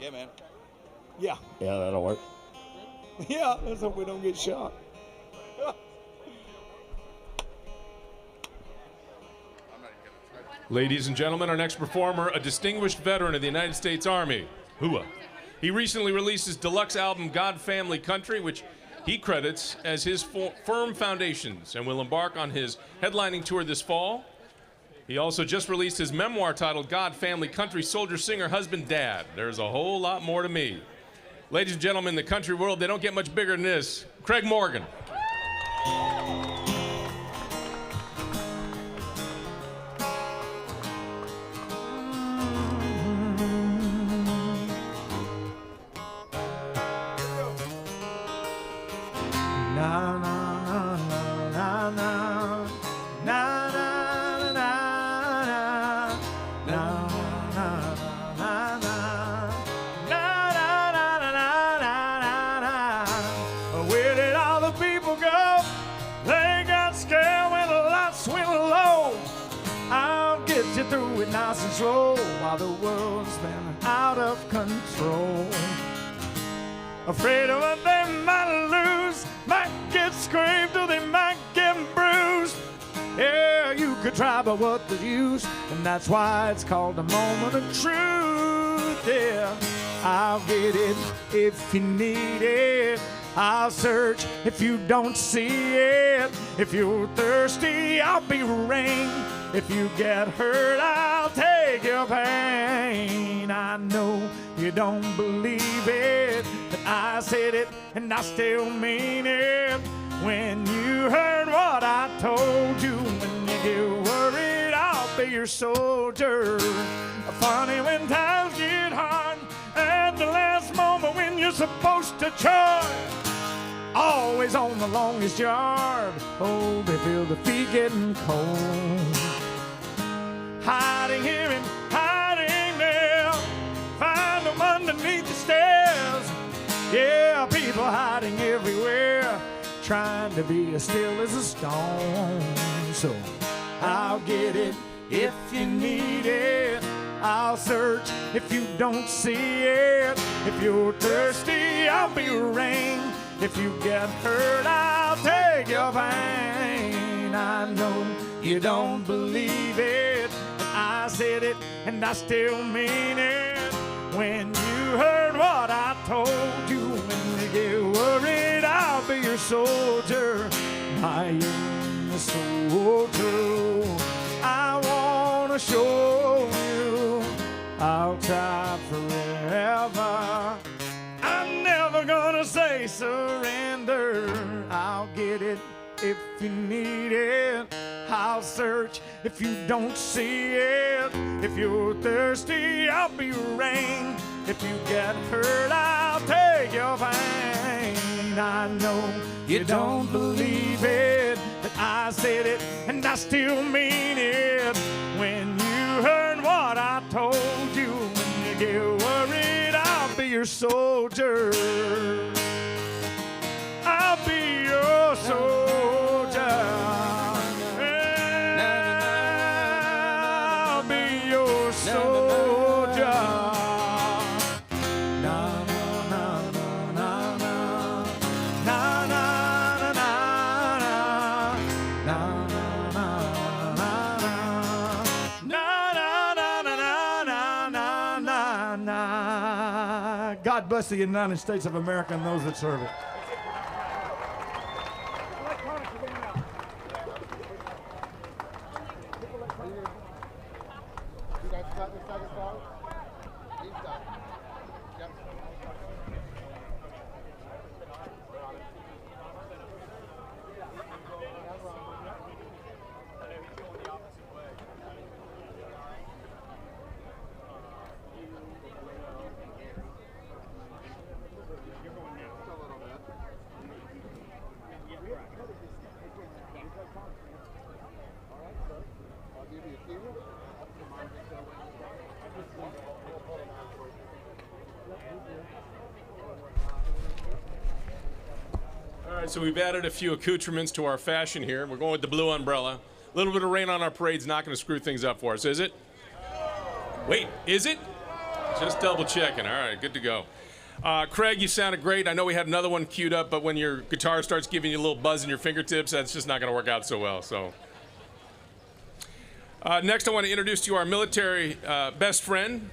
Yeah, man. Yeah. Yeah, that'll work. Yeah, let's hope we don't get shot. Ladies and gentlemen, our next performer, a distinguished veteran of the United States Army, Hua. He recently released his deluxe album, God Family Country, which he credits as his firm foundations, and will embark on his headlining tour this fall. He also just released his memoir titled God Family Country, Soldier, Singer, Husband, Dad. There's a whole lot more to me. Ladies and gentlemen, in the country world, they don't get much bigger than this. Craig Morgan. Where did all the people go? They got scared when the lights went low. I'll get you through it nice and slow while the world's been out of control. Afraid of what they might lose, might get scraped or they might get bruised. Yeah, you could try, but what the use? And that's why it's called a moment of truth. Yeah, I'll get it if you need it. I'll search if you don't see it. If you're thirsty, I'll be rain. If you get hurt, I'll take your pain. I know you don't believe it, but I said it and I still mean it. When you heard what I told you, when you get worried, I'll be your soldier. Funny when times get hard, at the last moment when you're supposed to charge. Always on the longest yard. Oh, they feel the feet getting cold. Hiding here and hiding there. Find them underneath the stairs. Yeah, people hiding everywhere, trying to be as still as a stone. So I'll get it if you need it. I'll search if you don't see it. If you're thirsty, I'll be rain. If you get hurt, I'll take your pain. I know you don't believe it, but I said it and I still mean it. When you heard what I told you, when you get worried, I'll be your soldier. I am the soldier. I wanna show you I'll try forever. I'm never gonna say surrender. I'll get it if you need it. I'll search if you don't see it. If you're thirsty, I'll be rain. If you get hurt, I'll take your pain. I know you don't believe it, but I said it and I still mean it. When you heard what I told you, when you get worried, I'll be your soldier. I'll be your soldier. I'll be your soldier. Na na na na na na na na na na. God bless the United States of America and those that serve it. All right, so we've added a few accoutrements to our fashion here. We're going with the blue umbrella. A little bit of rain on our parade's not going to screw things up for us, is it? Wait, is it? Just double checking. All right, good to go. Craig, you sounded great. I know we had another one queued up, but when your guitar starts giving you a little buzz in your fingertips, that's just not going to work out so well. So, next, I want to introduce to you our military best friend.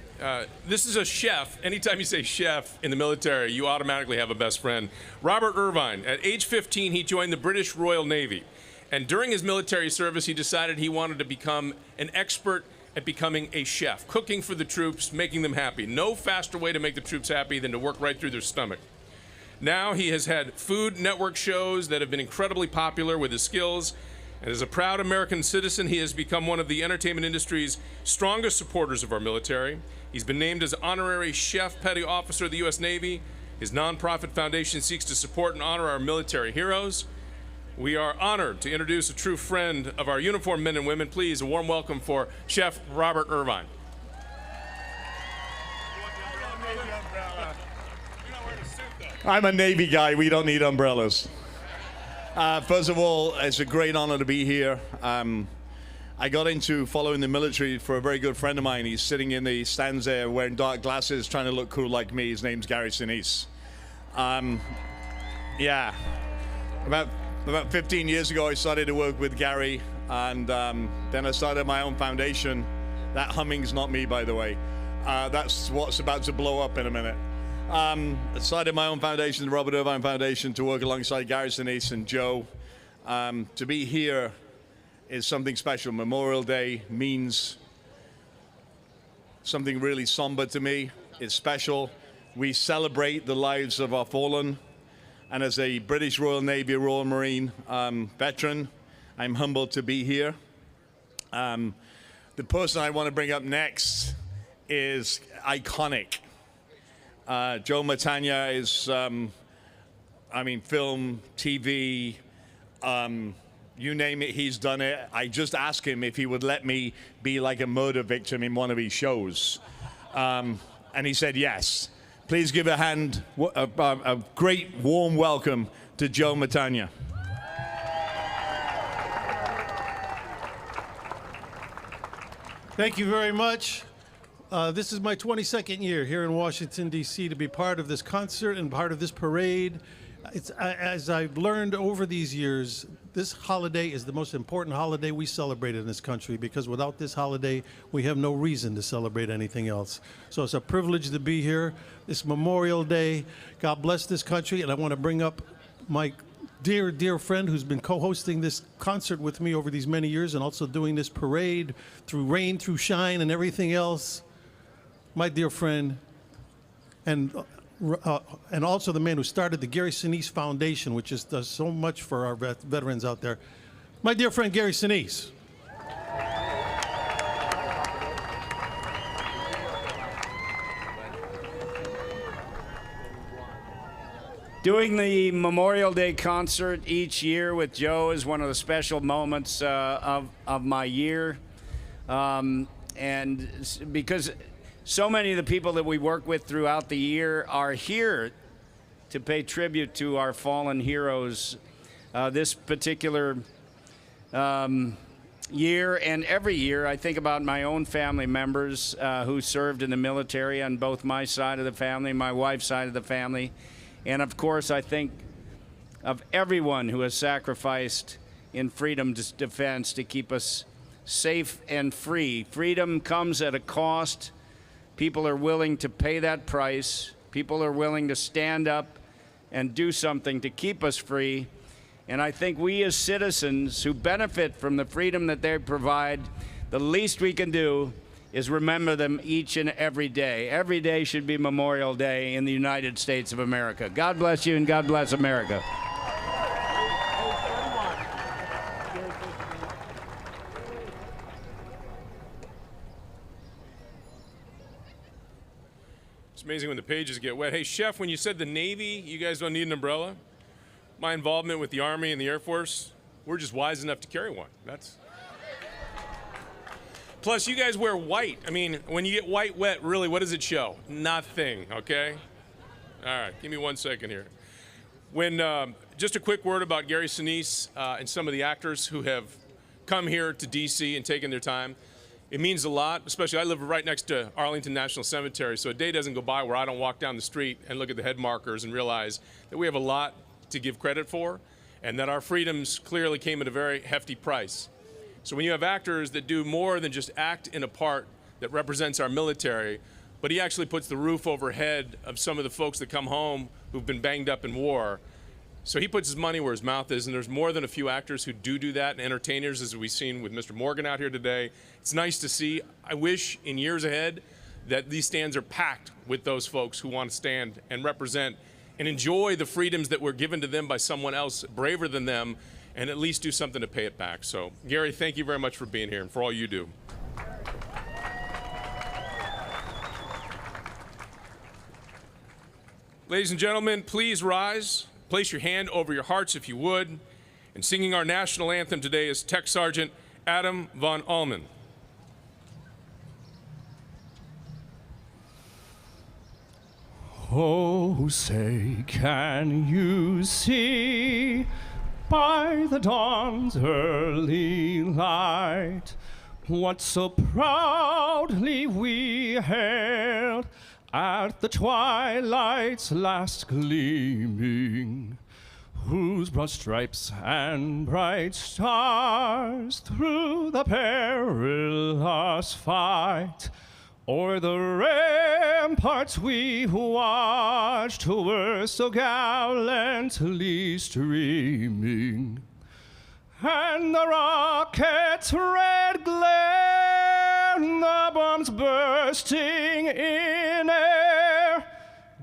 This is a chef. Anytime you say chef in the military, you automatically have a best friend. Robert Irvine. At age 15, he joined the British Royal Navy. And during his military service, he decided he wanted to become an expert at becoming a chef, cooking for the troops, making them happy. No faster way to make the troops happy than to work right through their stomach. Now he has had Food Network shows that have been incredibly popular with his skills. And as a proud American citizen, he has become one of the entertainment industry's strongest supporters of our military. He's been named as honorary chef petty officer of the U.S. Navy. His nonprofit foundation seeks to support and honor our military heroes. We are honored to introduce a true friend of our uniformed men and women. Please, a warm welcome for Chef Robert Irvine. I'm a Navy guy. We don't need umbrellas. First of all, it's a great honor to be here. I got into following the military for a very good friend of mine. He's sitting in the stands there wearing dark glasses, trying to look cool like me. His name's Gary Sinise. Yeah. About 15 years ago, I started to work with Gary, and then I started my own foundation. That humming's not me, by the way. That's what's about to blow up in a minute. I started my own foundation, the Robert Irvine Foundation, to work alongside Gary Sinise and Joe. To be here is something special. Memorial Day means something really somber to me. It's special. We celebrate the lives of our fallen. And as a British Royal Navy Royal Marine veteran, I'm humbled to be here. The person I want to bring up next is iconic. Joe Mantegna is, film, TV, you name it, he's done it. I just asked him if he would let me be like a murder victim in one of his shows. And he said yes. Please give a great warm welcome to Joe Mantegna. Thank you very much. This is my 22nd year here in Washington, D.C. to be part of this concert and part of this parade. As I've learned over these years, this holiday is the most important holiday we celebrate in this country, because without this holiday, we have no reason to celebrate anything else. So it's a privilege to be here. This Memorial Day, God bless this country, and I want to bring up my dear, dear friend who's been co-hosting this concert with me over these many years and also doing this parade through rain, through shine, and everything else. My dear friend, and also the man who started the Gary Sinise Foundation, which does so much for our veterans out there. My dear friend, Gary Sinise. Doing the Memorial Day concert each year with Joe is one of the special moments of my year. And because so many of the people that we work with throughout the year are here to pay tribute to our fallen heroes. This particular year and every year, I think about my own family members who served in the military on both my side of the family, my wife's side of the family. And of course, I think of everyone who has sacrificed in freedom's defense to keep us safe and free. Freedom comes at a cost. People are willing to pay that price. People are willing to stand up and do something to keep us free. And I think we as citizens who benefit from the freedom that they provide, the least we can do is remember them each and every day. Every day should be Memorial Day in the United States of America. God bless you and God bless America. It's amazing when the pages get wet. Hey, Chef, when you said the Navy, you guys don't need an umbrella. My involvement with the Army and the Air Force, we're just wise enough to carry one. Plus, you guys wear white. I mean, when you get white wet, really, what does it show? Nothing, okay? All right, give me 1 second here. Just a quick word about Gary Sinise and some of the actors who have come here to D.C. and taken their time. It means a lot, especially I live right next to Arlington National Cemetery, so a day doesn't go by where I don't walk down the street and look at the head markers and realize that we have a lot to give credit for and that our freedoms clearly came at a very hefty price. So when you have actors that do more than just act in a part that represents our military, but he actually puts the roof overhead of some of the folks that come home who've been banged up in war. So he puts his money where his mouth is, and there's more than a few actors who do that, and entertainers, as we've seen with Mr. Morgan out here today. It's nice to see. I wish in years ahead that these stands are packed with those folks who want to stand and represent and enjoy the freedoms that were given to them by someone else braver than them, and at least do something to pay it back. So, Gary, thank you very much for being here and for all you do. Ladies and gentlemen, please rise. Place your hand over your hearts if you would. And singing our national anthem today is Tech Sergeant Adam von Allman. Oh, say, can you see by the dawn's early light what so proudly we hailed at the twilight's last gleaming, whose broad stripes and bright stars through the perilous fight o'er the ramparts we watched were so gallantly streaming, and the rocket's red glare, the bombs bursting in air,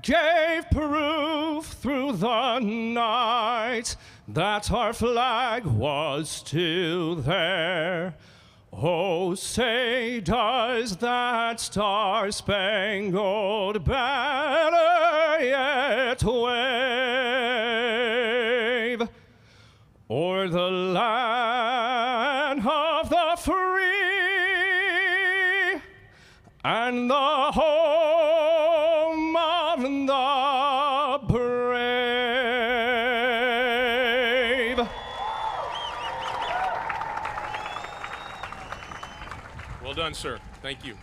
gave proof through the night that our flag was still there. Oh, say, does that star-spangled banner yet wave o'er the land of the free and the home of the brave? Well done, sir. Thank you.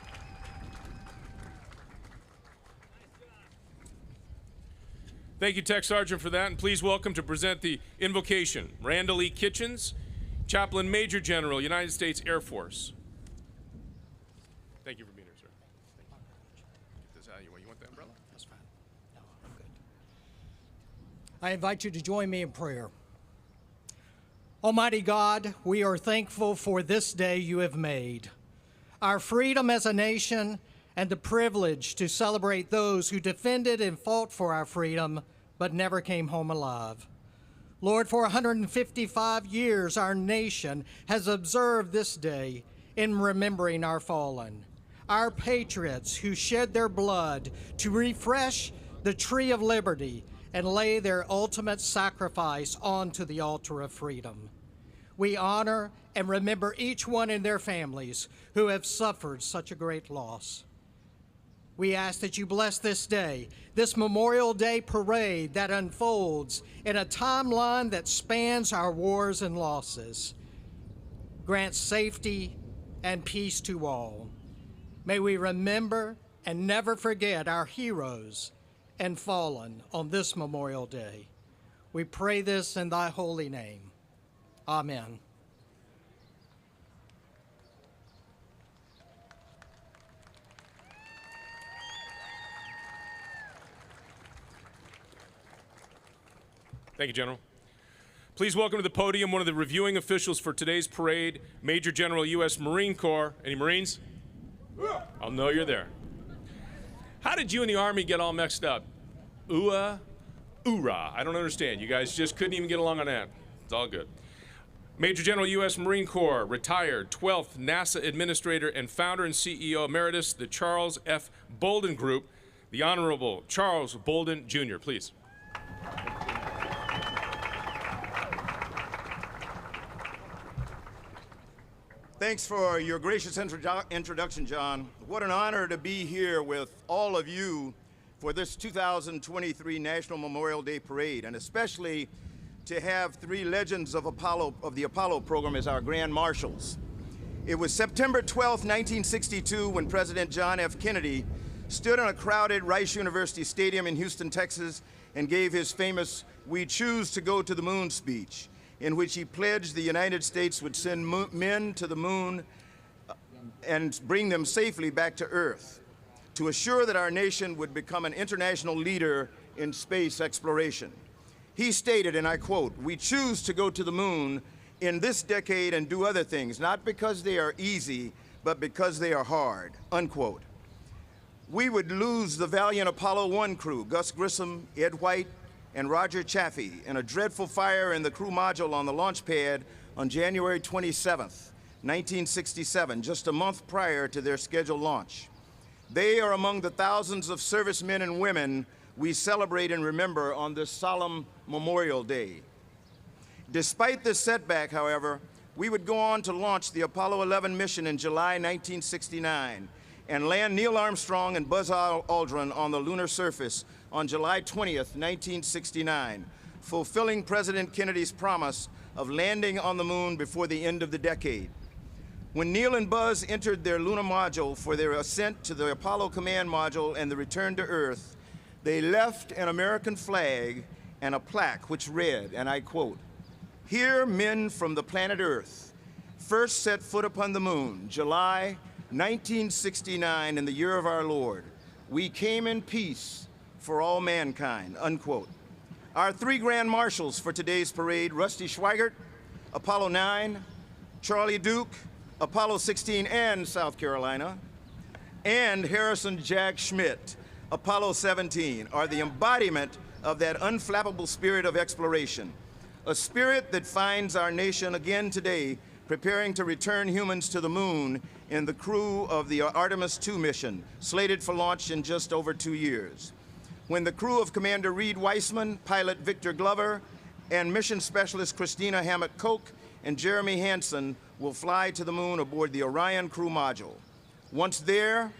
Thank you, Tech Sergeant, for that. And please welcome to present the invocation, Randall E. Kitchens, Chaplain Major General, United States Air Force. Thank you for being here, sir. Get this out of your way. You want the umbrella? That's fine. No, I'm good. I invite you to join me in prayer. Almighty God, we are thankful for this day you have made, our freedom as a nation, and the privilege to celebrate those who defended and fought for our freedom but never came home alive. Lord, for 155 years, our nation has observed this day in remembering our fallen, our patriots who shed their blood to refresh the tree of liberty and lay their ultimate sacrifice onto the altar of freedom. We honor and remember each one in their families who have suffered such a great loss. We ask that you bless this day, this Memorial Day parade that unfolds in a timeline that spans our wars and losses. Grant safety and peace to all. May we remember and never forget our heroes and fallen on this Memorial Day. We pray this in thy holy name. Amen. Thank you, General. Please welcome to the podium one of the reviewing officials for today's parade, Major General U.S. Marine Corps. Any Marines? I'll know you're there. How did you and the Army get all mixed up? Ooh-ah, oorah. I don't understand. You guys just couldn't even get along on that. It's all good. Major General U.S. Marine Corps, retired 12th NASA Administrator and founder and CEO Emeritus, the Charles F. Bolden Group, the Honorable Charles Bolden, Jr., please. Thanks for your gracious introduction, John. What an honor to be here with all of you for this 2023 National Memorial Day Parade, and especially to have three legends of the Apollo program as our Grand Marshals. It was September 12, 1962, when President John F. Kennedy stood in a crowded Rice University Stadium in Houston, Texas, and gave his famous "We Choose to Go to the Moon" speech, in which he pledged the United States would send men to the moon and bring them safely back to Earth, to assure that our nation would become an international leader in space exploration. He stated, and I quote, "We choose to go to the moon in this decade and do other things, not because they are easy, but because they are hard," unquote. We would lose the valiant Apollo 1 crew, Gus Grissom, Ed White, and Roger Chaffee, in a dreadful fire in the crew module on the launch pad on January 27th, 1967, just a month prior to their scheduled launch. They are among the thousands of servicemen and women we celebrate and remember on this solemn Memorial Day. Despite this setback, however, we would go on to launch the Apollo 11 mission in July 1969 and land Neil Armstrong and Buzz Aldrin on the lunar surface on July 20th, 1969, fulfilling President Kennedy's promise of landing on the moon before the end of the decade. When Neil and Buzz entered their lunar module for their ascent to the Apollo command module and the return to Earth, they left an American flag and a plaque which read, and I quote, "Here men from the planet Earth first set foot upon the moon, July 1969 in the year of our Lord. We came in peace for all mankind," unquote. Our three grand marshals for today's parade, Rusty Schweigert, Apollo 9, Charlie Duke, Apollo 16 and South Carolina, and Harrison Jack Schmidt, Apollo 17, are the embodiment of that unflappable spirit of exploration, a spirit that finds our nation again today preparing to return humans to the moon in the crew of the Artemis II mission, slated for launch in just over 2 years. When the crew of Commander Reed Weissman, pilot Victor Glover, and mission specialist Christina Hammett-Koch and Jeremy Hansen will fly to the moon aboard the Orion crew module. Once there,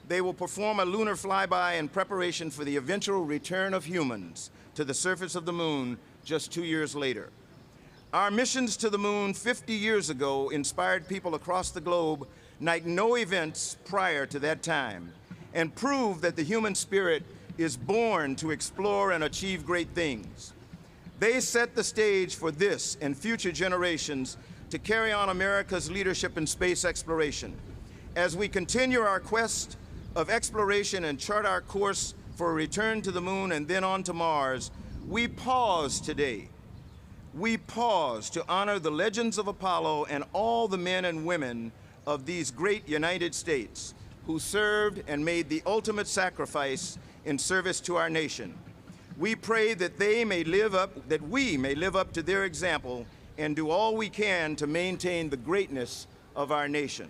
they will perform a lunar flyby in preparation for the eventual return of humans to the surface of the moon just 2 years later. Our missions to the moon 50 years ago inspired people across the globe like no events prior to that time, and proved that the human spirit is born to explore and achieve great things. They set the stage for this and future generations to carry on America's leadership in space exploration. As we continue our quest of exploration and chart our course for a return to the moon and then on to Mars, we pause today. We pause to honor the legends of Apollo and all the men and women of these great United States who served and made the ultimate sacrifice in service to our nation. We pray that we may live up to their example and do all we can to maintain the greatness of our nation.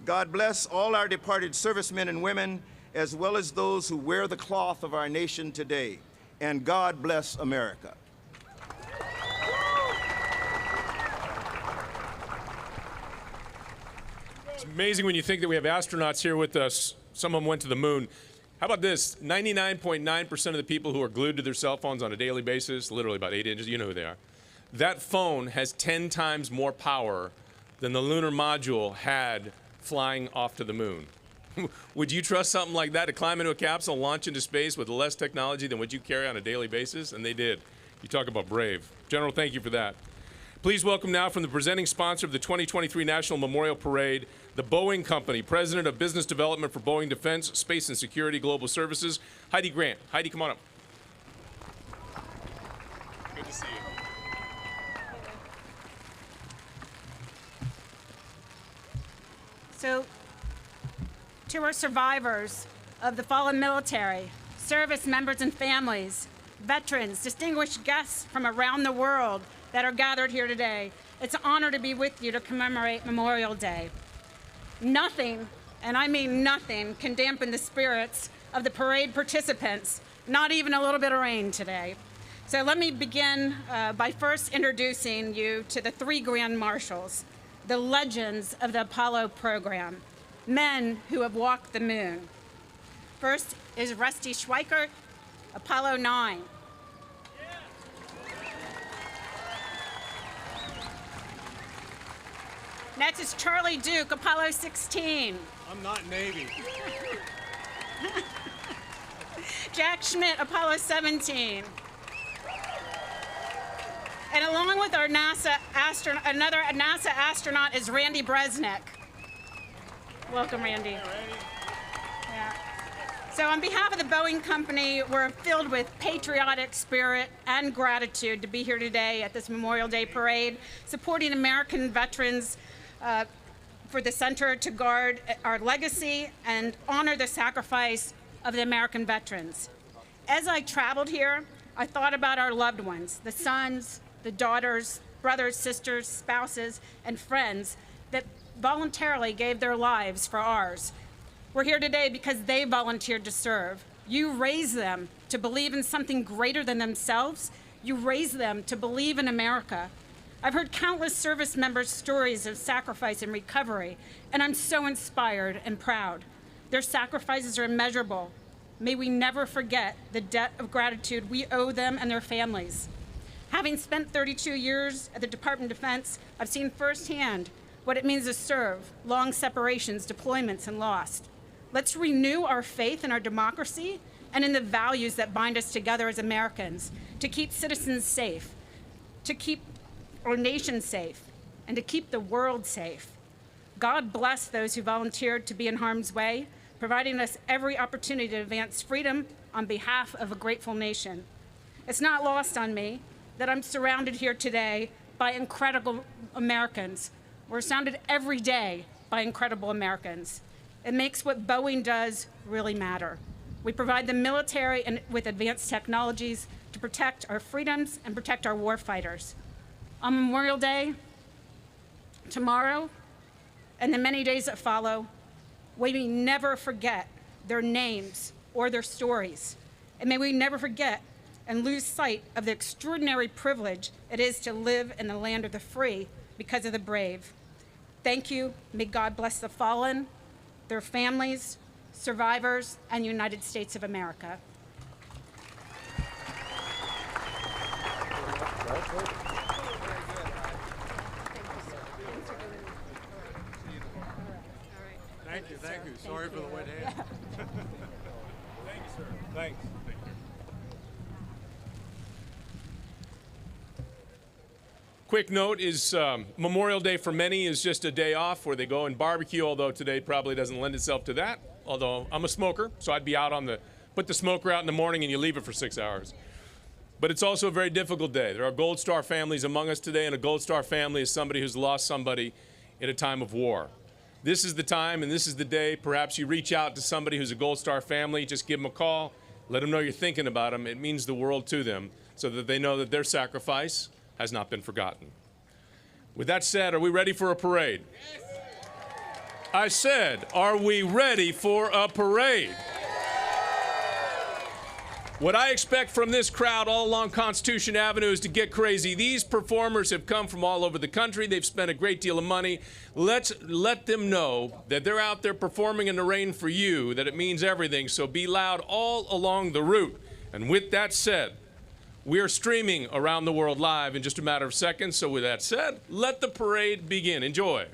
God bless all our departed servicemen and women, as well as those who wear the cloth of our nation today. And God bless America. It's amazing when you think that we have astronauts here with us. Some of them went to the moon. How about this? 99.9% of the people who are glued to their cell phones on a daily basis, literally about 8 inches, you know who they are, that phone has 10 times more power than the lunar module had flying off to the moon. Would you trust something like that to climb into a capsule and launch into space with less technology than what you carry on a daily basis? And they did. You talk about brave. General, thank you for that. Please welcome now, from the presenting sponsor of the 2023 National Memorial Parade, the Boeing Company, President of Business Development for Boeing Defense, Space and Security Global Services, Heidi Grant. Heidi, come on up. Good to see you. So, to our survivors of the fallen military, service members and families, veterans, distinguished guests from around the world that are gathered here today, it's an honor to be with you to commemorate Memorial Day. Nothing, and I mean nothing, can dampen the spirits of the parade participants, not even a little bit of rain today. So let me begin by first introducing you to the three Grand Marshals, the legends of the Apollo program, men who have walked the moon. First is Rusty Schweikert, Apollo 9. Next is Charlie Duke, Apollo 16. I'm not Navy. Jack Schmidt, Apollo 17. And along with our another NASA astronaut is Randy Bresnik. Welcome, Randy. Yeah. So on behalf of the Boeing Company, we're filled with patriotic spirit and gratitude to be here today at this Memorial Day parade, supporting American veterans for the center to guard our legacy and honor the sacrifice of the American veterans. As I traveled here, I thought about our loved ones, the sons, the daughters, brothers, sisters, spouses, and friends that voluntarily gave their lives for ours. We're here today because they volunteered to serve. You raised them to believe in something greater than themselves. You raised them to believe in America. I've heard countless service members' stories of sacrifice and recovery, and I'm so inspired and proud. Their sacrifices are immeasurable. May we never forget the debt of gratitude we owe them and their families. Having spent 32 years at the Department of Defense, I've seen firsthand what it means to serve, long separations, deployments, and loss. Let's renew our faith in our democracy and in the values that bind us together as Americans to keep citizens safe, to keep our nation safe, and to keep the world safe. God bless those who volunteered to be in harm's way, providing us every opportunity to advance freedom on behalf of a grateful nation. It's not lost on me that I'm surrounded here today by incredible Americans. We're surrounded every day by incredible Americans. It makes what Boeing does really matter. We provide the military and with advanced technologies to protect our freedoms and protect our warfighters. On Memorial Day, tomorrow, and the many days that follow, we may never forget their names or their stories. And may we never forget and lose sight of the extraordinary privilege it is to live in the land of the free because of the brave. Thank you. May God bless the fallen, their families, survivors, and the United States of America. Thank you. Sorry for the wet hand. Thank you, sir. Thanks. Quick note is Memorial Day for many is just a day off where they go and barbecue, although today probably doesn't lend itself to that. Although I'm a smoker, so I'd be out put the smoker out in the morning and you leave it for 6 hours. But it's also a very difficult day. There are Gold Star families among us today, and a Gold Star family is somebody who's lost somebody in a time of war. This is the time and this is the day perhaps you reach out to somebody who's a Gold Star family, just give them a call, let them know you're thinking about them. It means the world to them so that they know that their sacrifice has not been forgotten. With that said, are we ready for a parade? Yes. I said, are we ready for a parade? What I expect from this crowd all along Constitution Avenue is to get crazy. These performers have come from all over the country. They've spent a great deal of money. Let's let them know that they're out there performing in the rain for you, that it means everything. So be loud all along the route. And with that said, we are streaming around the world live in just a matter of seconds. So with that said, let the parade begin. Enjoy.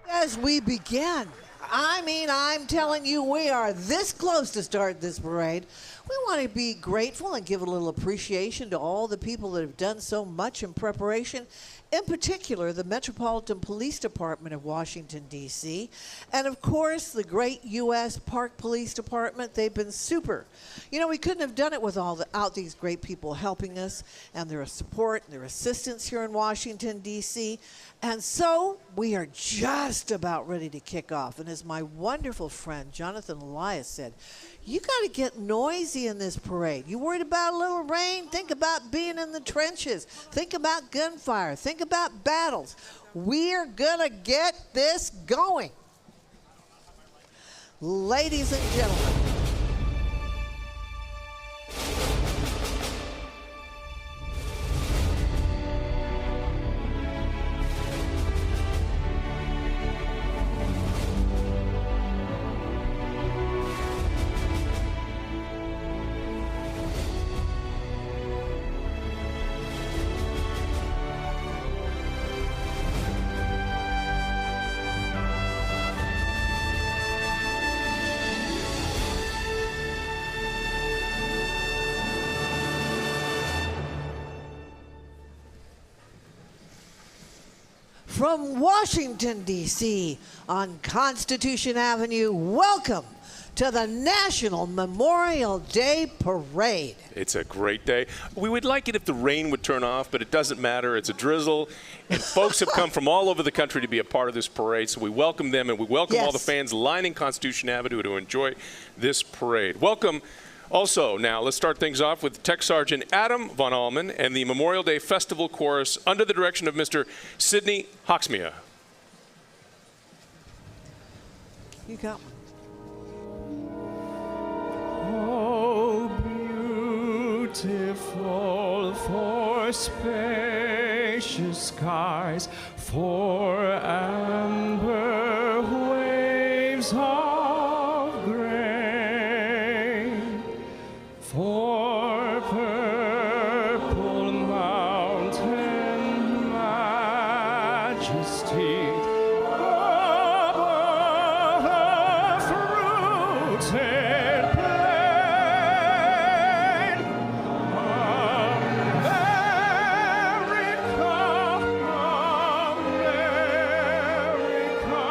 As we begin, I'm telling you, we are this close to start this parade. We want to be grateful and give a little appreciation to all the people that have done so much in preparation, in particular the Metropolitan Police Department of Washington, D.C., and of course the great U.S. Park Police Department. They've been super. You know, we couldn't have done it without these great people helping us and their support and their assistance here in Washington, D.C., and so we are just about ready to kick off. And as my wonderful friend Jonathan Elias said, you got to get noisy in this parade. You worried about a little rain? Think about being in the trenches. Think about gunfire. Think about battles. We're going to get this going. Ladies and gentlemen. from Washington, D.C. on Constitution Avenue, welcome to the National Memorial Day Parade. It's a great day. We would like it if the rain would turn off, but it doesn't matter. It's a drizzle, and folks have come from all over the country to be a part of this parade, so we welcome them, and we welcome all the fans lining Constitution Avenue to enjoy this parade. Welcome. Also, now, let's start things off with Tech Sergeant Adam Von Allman and the Memorial Day Festival Chorus under the direction of Mr. Sidney Hawksmere. You got one. Oh, beautiful for spacious skies, for amber waves of grain, for purple mountain majesty, above the fruited plain. America,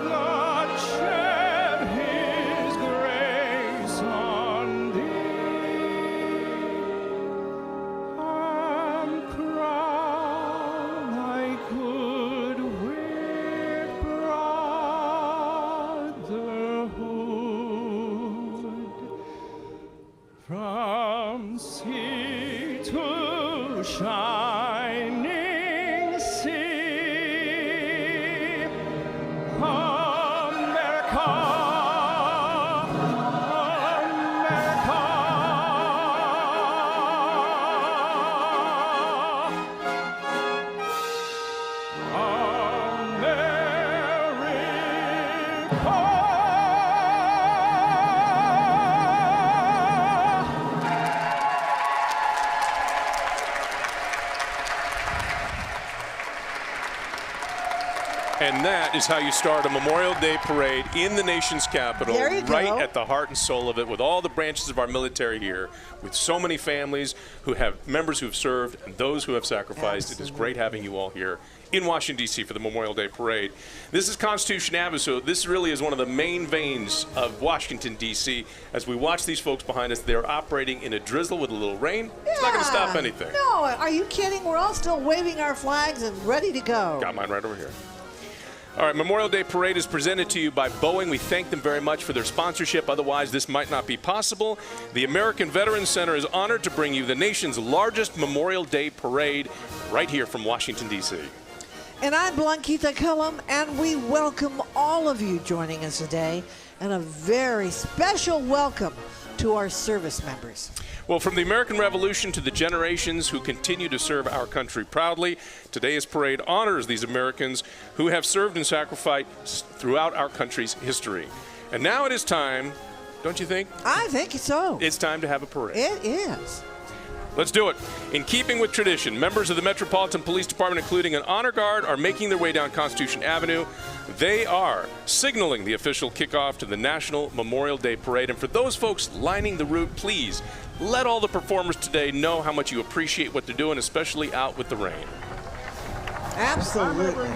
God shed His grace on thee, and crown thy good with brotherhood. From sea to shining sea, America, And that is how you start a Memorial Day parade in the nation's capital, There you right go. at the heart and soul of it, with all the branches of our military here, with so many families who have members who have served and those who have sacrificed. It is great having you all here in Washington, D.C. for the Memorial Day parade. This is Constitution Avenue, so this really is one of the main veins of Washington, D.C. As we watch these folks behind us, they're operating in a drizzle with a little rain. It's not going to stop anything. No, are you kidding? We're all still waving our flags and ready to go. Got mine right over here. All right, Memorial Day Parade is presented to you by Boeing. We thank them very much for their sponsorship. Otherwise, this might not be possible. The American Veterans Center is honored to bring you the nation's largest Memorial Day Parade right here from Washington, D.C. And I'm Blankitha Cullum, and we welcome all of you joining us today, and a very special welcome to our service members. Well, from the American Revolution to the generations who continue to serve our country proudly, today's parade honors these Americans who have served and sacrificed throughout our country's history. And now it is time, don't you think? I think so. It's time to have a parade. It is. Let's do it. In keeping with tradition, members of the Metropolitan Police Department, including an honor guard, are making their way down Constitution Avenue. They are signaling the official kickoff to the National Memorial Day Parade. And for those folks lining the route, please let all the performers today know how much you appreciate what they're doing, especially out with the rain. Absolutely.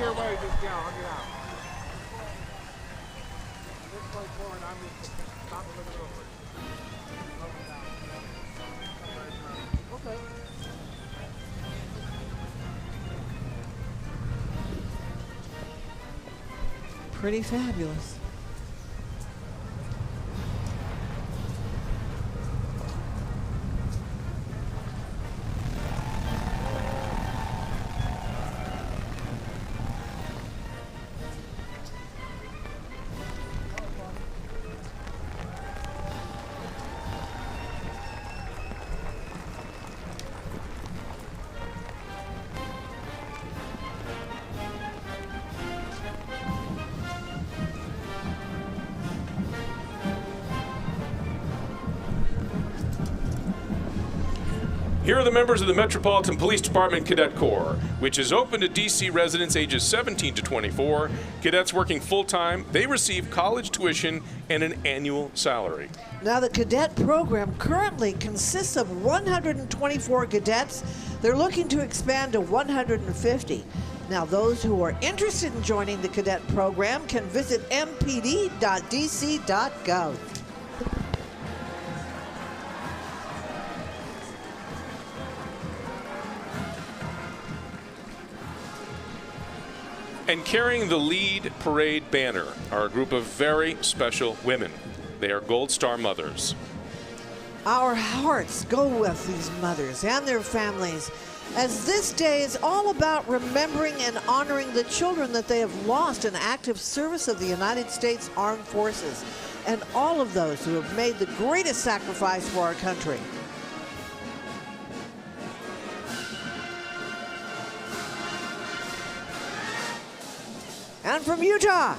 Pretty fabulous. Here are the members of the Metropolitan Police Department Cadet Corps, which is open to D.C. residents ages 17 to 24. Cadets working full-time, they receive college tuition and an annual salary. Now, the cadet program currently consists of 124 cadets. They're looking to expand to 150. Now, those who are interested in joining the cadet program can visit mpd.dc.gov. And carrying the lead parade banner are a group of very special women. They are Gold Star mothers. Our hearts go with these mothers and their families, as this day is all about remembering and honoring the children that they have lost in active service of the United States Armed Forces, and all of those who have made the greatest sacrifice for our country. And from Utah,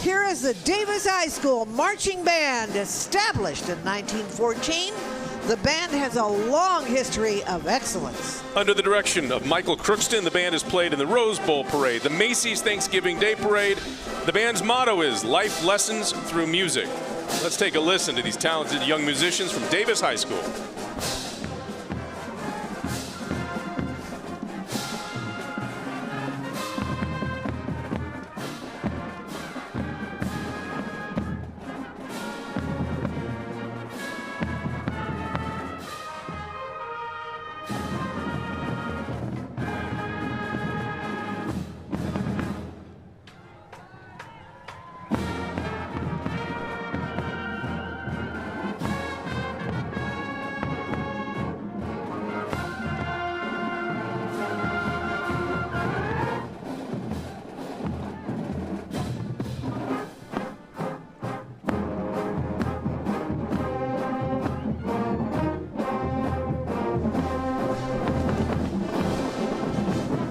here is the Davis High School Marching Band, established in 1914. The band has a long history of excellence. Under the direction of Michael Crookston, the band has played in the Rose Bowl Parade, the Macy's Thanksgiving Day Parade. The band's motto is Life Lessons Through Music. Let's take a listen to these talented young musicians from Davis High School.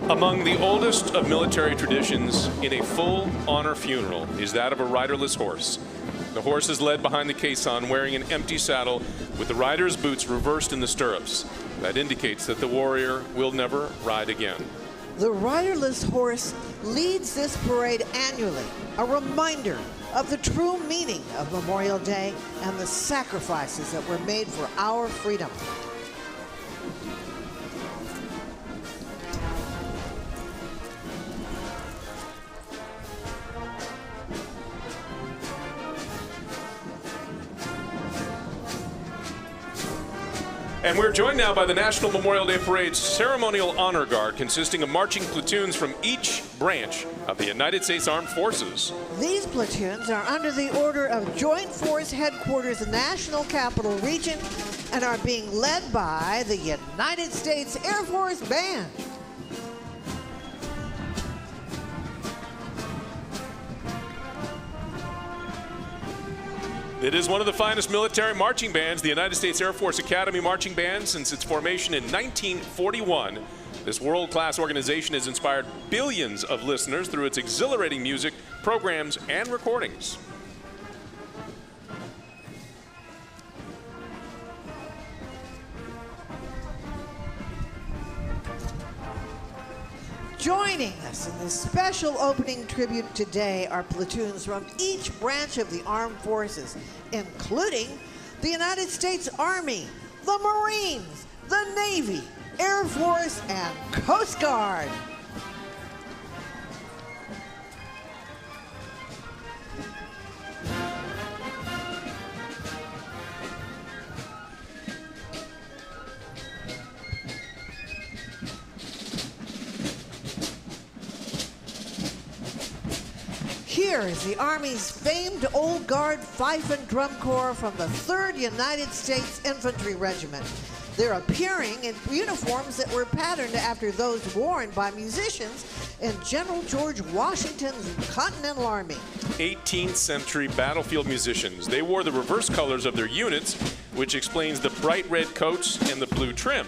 Among the oldest of military traditions in a full honor funeral is that of a riderless horse. The horse is led behind the caisson wearing an empty saddle with the rider's boots reversed in the stirrups. That indicates that the warrior will never ride again. The riderless horse leads this parade annually, a reminder of the true meaning of Memorial Day and the sacrifices that were made for our freedom. And we're joined now by the National Memorial Day Parade's Ceremonial Honor Guard, consisting of marching platoons from each branch of the United States Armed Forces. These platoons are under the order of Joint Force Headquarters National Capital Region and are being led by the United States Air Force Band. It is one of the finest military marching bands, the United States Air Force Academy Marching Band, since its formation in 1941. This world-class organization has inspired billions of listeners through its exhilarating music, programs, and recordings. Joining us in this special opening tribute today are platoons from each branch of the armed forces, including the United States Army, the Marines, the Navy, Air Force, and Coast Guard. Here is the Army's famed Old Guard Fife and Drum Corps from the 3rd United States Infantry Regiment. They're appearing in uniforms that were patterned after those worn by musicians in General George Washington's Continental Army. 18th century battlefield musicians. They wore the reverse colors of their units, which explains the bright red coats and the blue trim.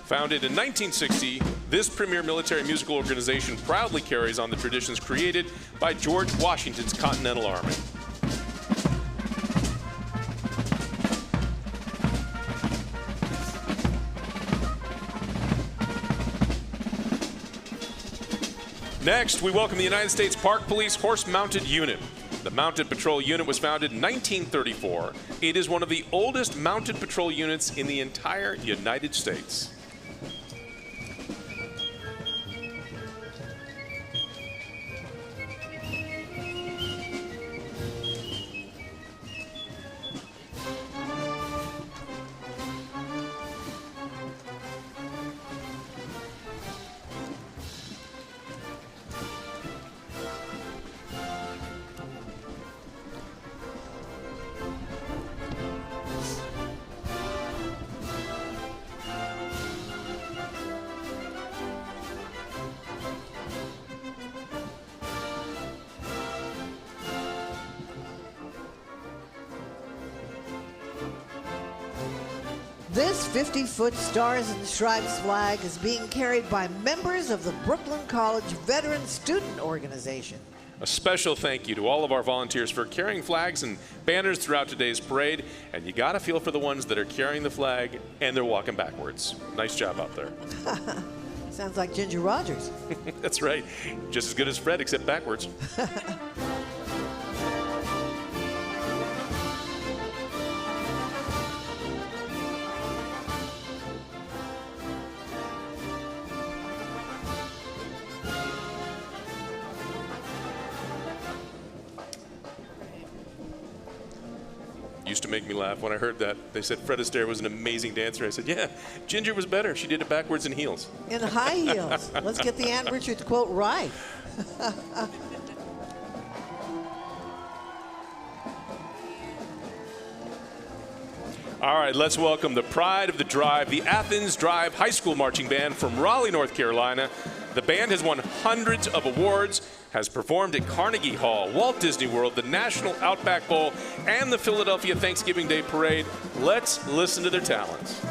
Founded in 1960, this premier military musical organization proudly carries on the traditions created by George Washington's Continental Army. Next, we welcome the United States Park Police Horse-Mounted Unit. The Mounted Patrol Unit was founded in 1934. It is one of the oldest mounted patrol units in the entire United States. This 50-foot Stars and Stripes flag is being carried by members of the Brooklyn College Veteran Student Organization. A special thank you to all of our volunteers for carrying flags and banners throughout today's parade. And you got to feel for the ones that are carrying the flag and they're walking backwards. Nice job out there. Sounds like Ginger Rogers. That's right. Just as good as Fred, except backwards. Used to make me laugh when I heard that. They said Fred Astaire was an amazing dancer. I said, yeah, Ginger was better. She did it backwards in heels. In high heels. Let's get the Aunt Richards quote right. All right, let's welcome the pride of the drive, the Athens Drive High School Marching Band from Raleigh, North Carolina. The band has won hundreds of awards, has performed at Carnegie Hall, Walt Disney World, the National Outback Bowl, and the Philadelphia Thanksgiving Day Parade. Let's listen to their talents.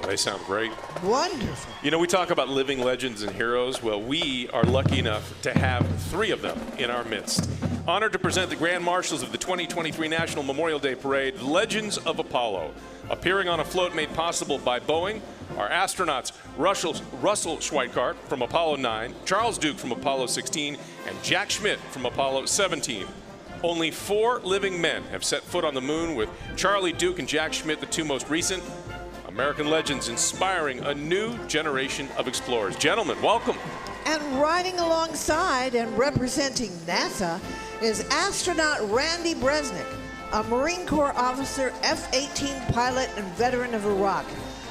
They sound great. Wonderful. You know, we talk about living legends and heroes. Well, we are lucky enough to have 3 of them in our midst. Honored to present the Grand Marshals of the 2023 National Memorial Day Parade, Legends of Apollo. Appearing on a float made possible by Boeing are astronauts Russell Schweickart from Apollo 9, Charles Duke from Apollo 16, and Jack Schmitt from Apollo 17. Only 4 living men have set foot on the moon, with Charlie Duke and Jack Schmitt the 2 most recent. American legends inspiring a new generation of explorers. Gentlemen, welcome. And riding alongside and representing NASA is astronaut Randy Bresnik, a Marine Corps officer, F-18 pilot, and veteran of Iraq.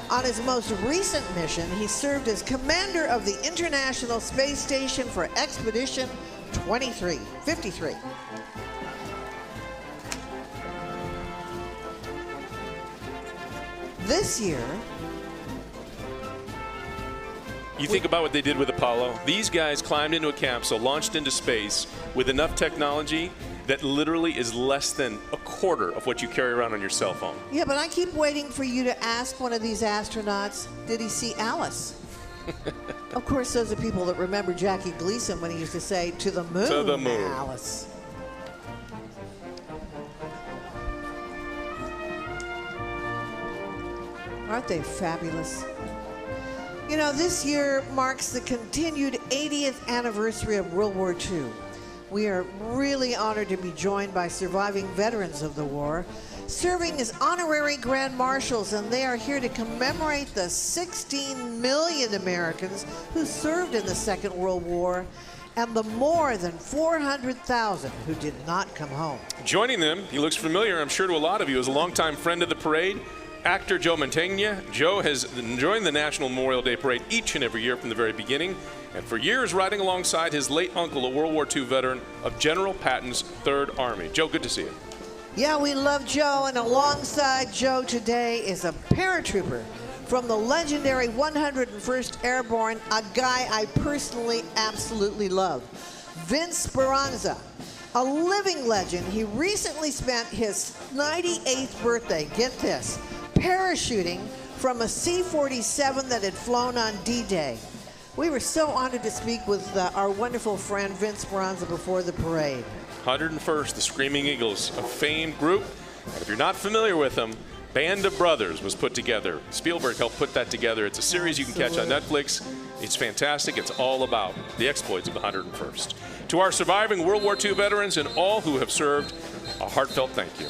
On his most recent mission, he served as commander of the International Space Station for Expedition 53. This year, you think about what they did with Apollo. These guys climbed into a capsule, launched into space with enough technology that literally is less than a quarter of what you carry around on your cell phone. Yeah, but I keep waiting for you to ask one of these astronauts, did he see Alice? Of course, those are people that remember Jackie Gleason when he used to say, to the moon, to the moon. Alice. Aren't they fabulous? You know, this year marks the continued 80th anniversary of World War II. We are really honored to be joined by surviving veterans of the war, serving as honorary Grand Marshals, and they are here to commemorate the 16 million Americans who served in the Second World War and the more than 400,000 who did not come home. Joining them, he looks familiar, I'm sure, to a lot of you, as a longtime friend of the parade, actor Joe Mantegna. Joe has joined the National Memorial Day Parade each and every year from the very beginning, and for years riding alongside his late uncle, a World War II veteran of General Patton's 3rd Army. Joe, good to see you. Yeah, we love Joe, and alongside Joe today is a paratrooper from the legendary 101st Airborne, a guy I personally absolutely love, Vince Speranza. A living legend. He recently spent his 98th birthday, get this, parachuting from a C-47 that had flown on D-Day. We were so honored to speak with our wonderful friend Vince Speranza before the parade. 101st, the Screaming Eagles, a famed group. And if you're not familiar with them, Band of Brothers was put together. Spielberg helped put that together. It's a series you can catch on Netflix. It's fantastic. It's all about the exploits of the 101st. To our surviving World War II veterans and all who have served, a heartfelt thank you.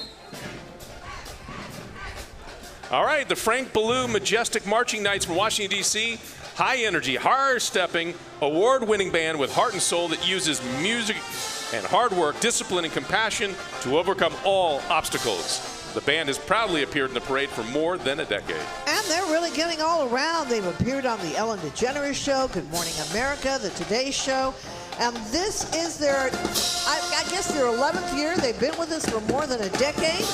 All right, the Frank Ballou Majestic Marching Knights from Washington, D.C. High energy, hard-stepping, award-winning band with heart and soul that uses music and hard work, discipline, and compassion to overcome all obstacles. The band has proudly appeared in the parade for more than a decade. And they're really getting all around. They've appeared on the Ellen DeGeneres Show, Good Morning America, the Today Show. And this is their, I guess their 11th year. They've been with us for more than a decade.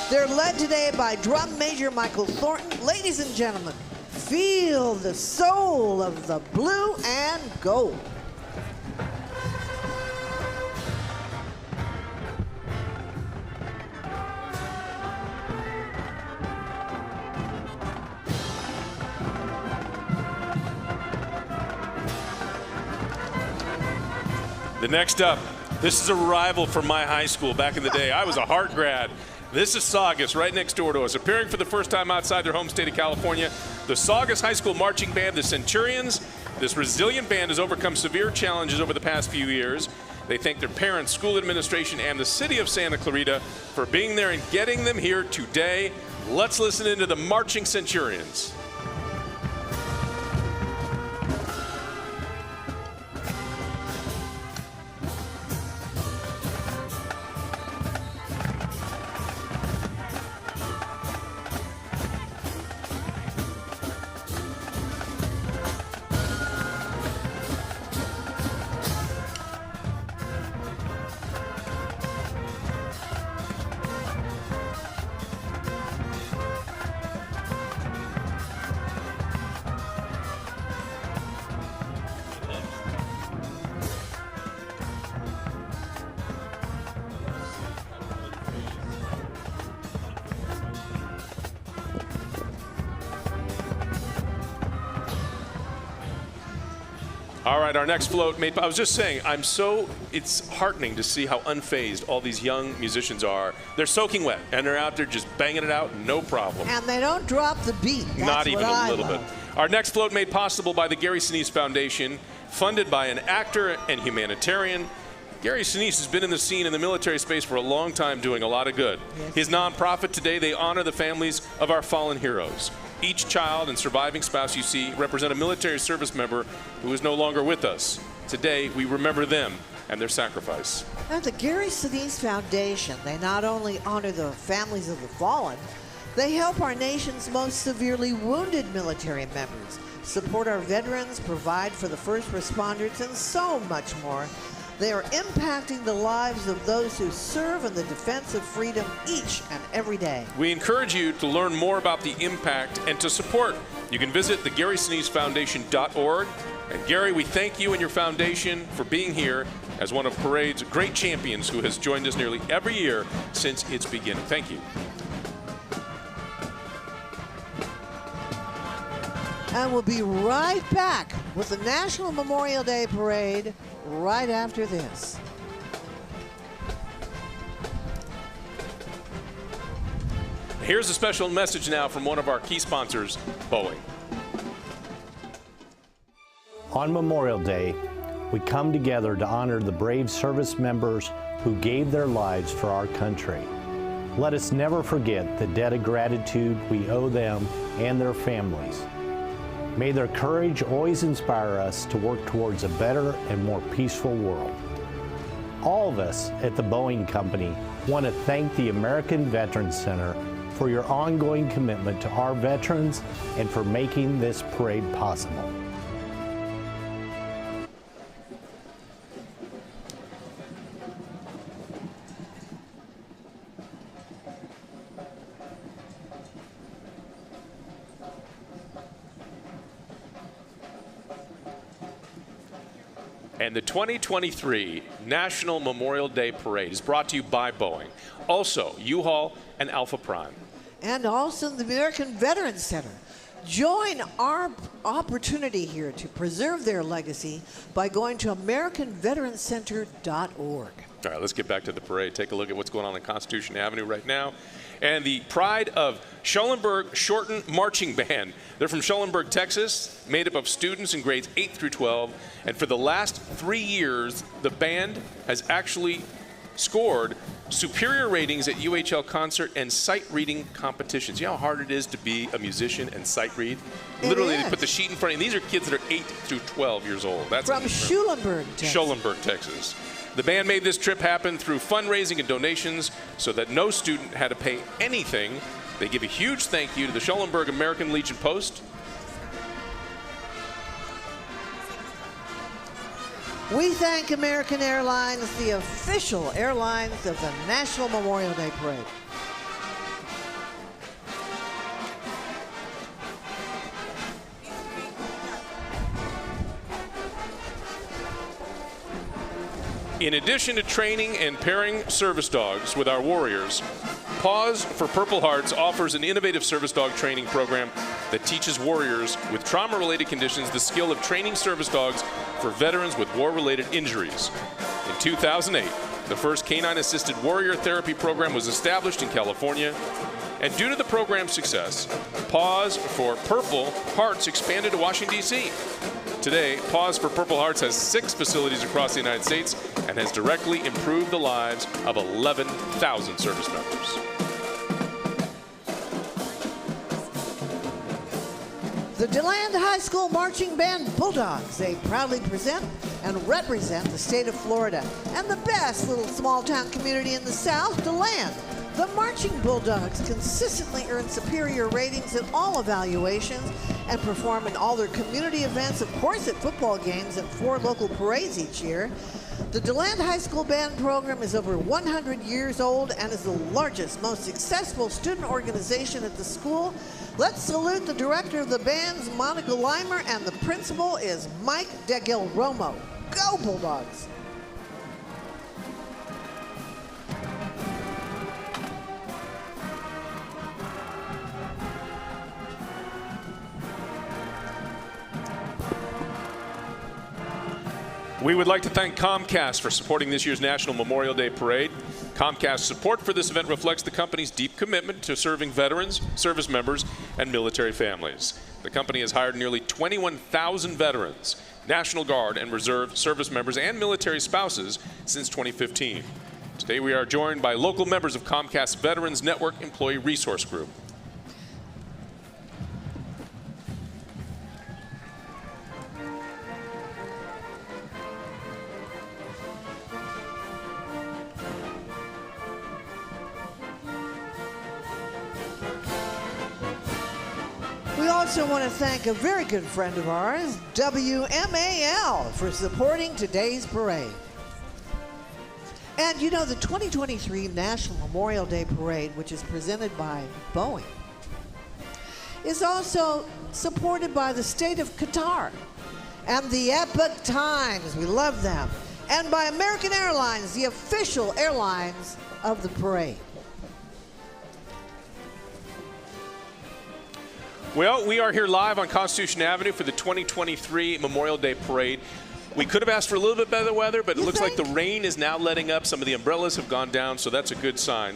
They're led today by drum major Michael Thornton. Ladies and gentlemen, feel the soul of the blue and gold. The next up, this is a rival from my high school back in the day. I was a Hart grad. This is Saugus, right next door to us. Appearing for the first time outside their home state of California, the Saugus High School marching band, the Centurions. This resilient band has overcome severe challenges over the past few years. They thank their parents, school administration, and the city of Santa Clarita for being there and getting them here today. Let's listen into the Marching Centurions. All right, our next float made, I was just saying, it's heartening to see how unfazed all these young musicians are. They're soaking wet, and they're out there just banging it out, no problem. And they don't drop the beat. That's Not even a little bit. love. Our next float made possible by the Gary Sinise Foundation, funded by an actor and humanitarian. Gary Sinise has been in the scene in the military space for a long time, doing a lot of good. Yes. His nonprofit today, they honor the families of our fallen heroes. Each child and surviving spouse you see represent a military service member who is no longer with us. Today, we remember them and their sacrifice. At the Gary Sinise Foundation, they not only honor the families of the fallen, they help our nation's most severely wounded military members, support our veterans, provide for the first responders, and so much more. They are impacting the lives of those who serve in the defense of freedom each and every day. We encourage you to learn more about the impact and to support. You can visit theGarySiniseFoundation.org. And Gary, we thank you and your foundation for being here as one of Parade's great champions who has joined us nearly every year since its beginning. Thank you. And we'll be right back with the National Memorial Day Parade right after this. Here's a special message now from one of our key sponsors, Boeing. On Memorial Day, we come together to honor the brave service members who gave their lives for our country. Let us never forget the debt of gratitude we owe them and their families. May their courage always inspire us to work towards a better and more peaceful world. All of us at the Boeing Company want to thank the American Veterans Center for your ongoing commitment to our veterans and for making this parade possible. And the 2023 National Memorial Day Parade is brought to you by Boeing, also U-Haul and Alpha Prime. And also the American Veterans Center. Join our opportunity here to preserve their legacy by going to AmericanVeteransCenter.org. All right, let's get back to the parade. Take a look at what's going on Constitution Avenue right now. And the pride of Schulenburg Shorten Marching Band. They're from Schulenburg, Texas, made up of students in grades 8 through 12. And for the last 3 years, the band has actually scored superior ratings at UHL concert and sight reading competitions. You know how hard it is to be a musician and sight read? Literally, they put the sheet in front of you. These are kids that are 8 through 12 years old. That's from Schulenburg, Texas. Schulenburg, Texas. The band made this trip happen through fundraising and donations so that no student had to pay anything. They give a huge thank you to the Schulenburg American Legion Post. We thank American Airlines, the official airlines of the National Memorial Day Parade. In addition to training and pairing service dogs with our warriors, Paws for Purple Hearts offers an innovative service dog training program that teaches warriors with trauma-related conditions the skill of training service dogs for veterans with war-related injuries. In 2008, the first canine-assisted warrior therapy program was established in California, and due to the program's success, Paws for Purple Hearts expanded to Washington, D.C. Today, Paws for Purple Hearts has 6 facilities across the United States and has directly improved the lives of 11,000 service members. The DeLand High School Marching Band Bulldogs, they proudly present and represent the state of Florida and the best little small town community in the South, DeLand. The Marching Bulldogs consistently earn superior ratings in all evaluations and perform in all their community events, of course at football games and 4 local parades each year. The DeLand High School Band program is over 100 years old and is the largest, most successful student organization at the school. Let's salute the director of the bands, Monica Limer, and the principal is Mike DeGilromo. Go Bulldogs! We would like to thank Comcast for supporting this year's National Memorial Day Parade. Comcast's support for this event reflects the company's deep commitment to serving veterans, service members, and military families. The company has hired nearly 21,000 veterans, National Guard and Reserve service members, and military spouses since 2015. Today we are joined by local members of Comcast's Veterans Network Employee Resource Group. We also want to thank a very good friend of ours, WMAL, for supporting today's parade. And you know, the 2023 National Memorial Day Parade, which is presented by Boeing, is also supported by the state of Qatar and the Epoch Times, we love them, and by American Airlines, the official airlines of the parade. Well, we are here live on Constitution Avenue for the 2023 Memorial Day Parade. We could have asked for a little bit better weather, but it looks like the rain is now letting up. Some of the umbrellas have gone down, so that's a good sign.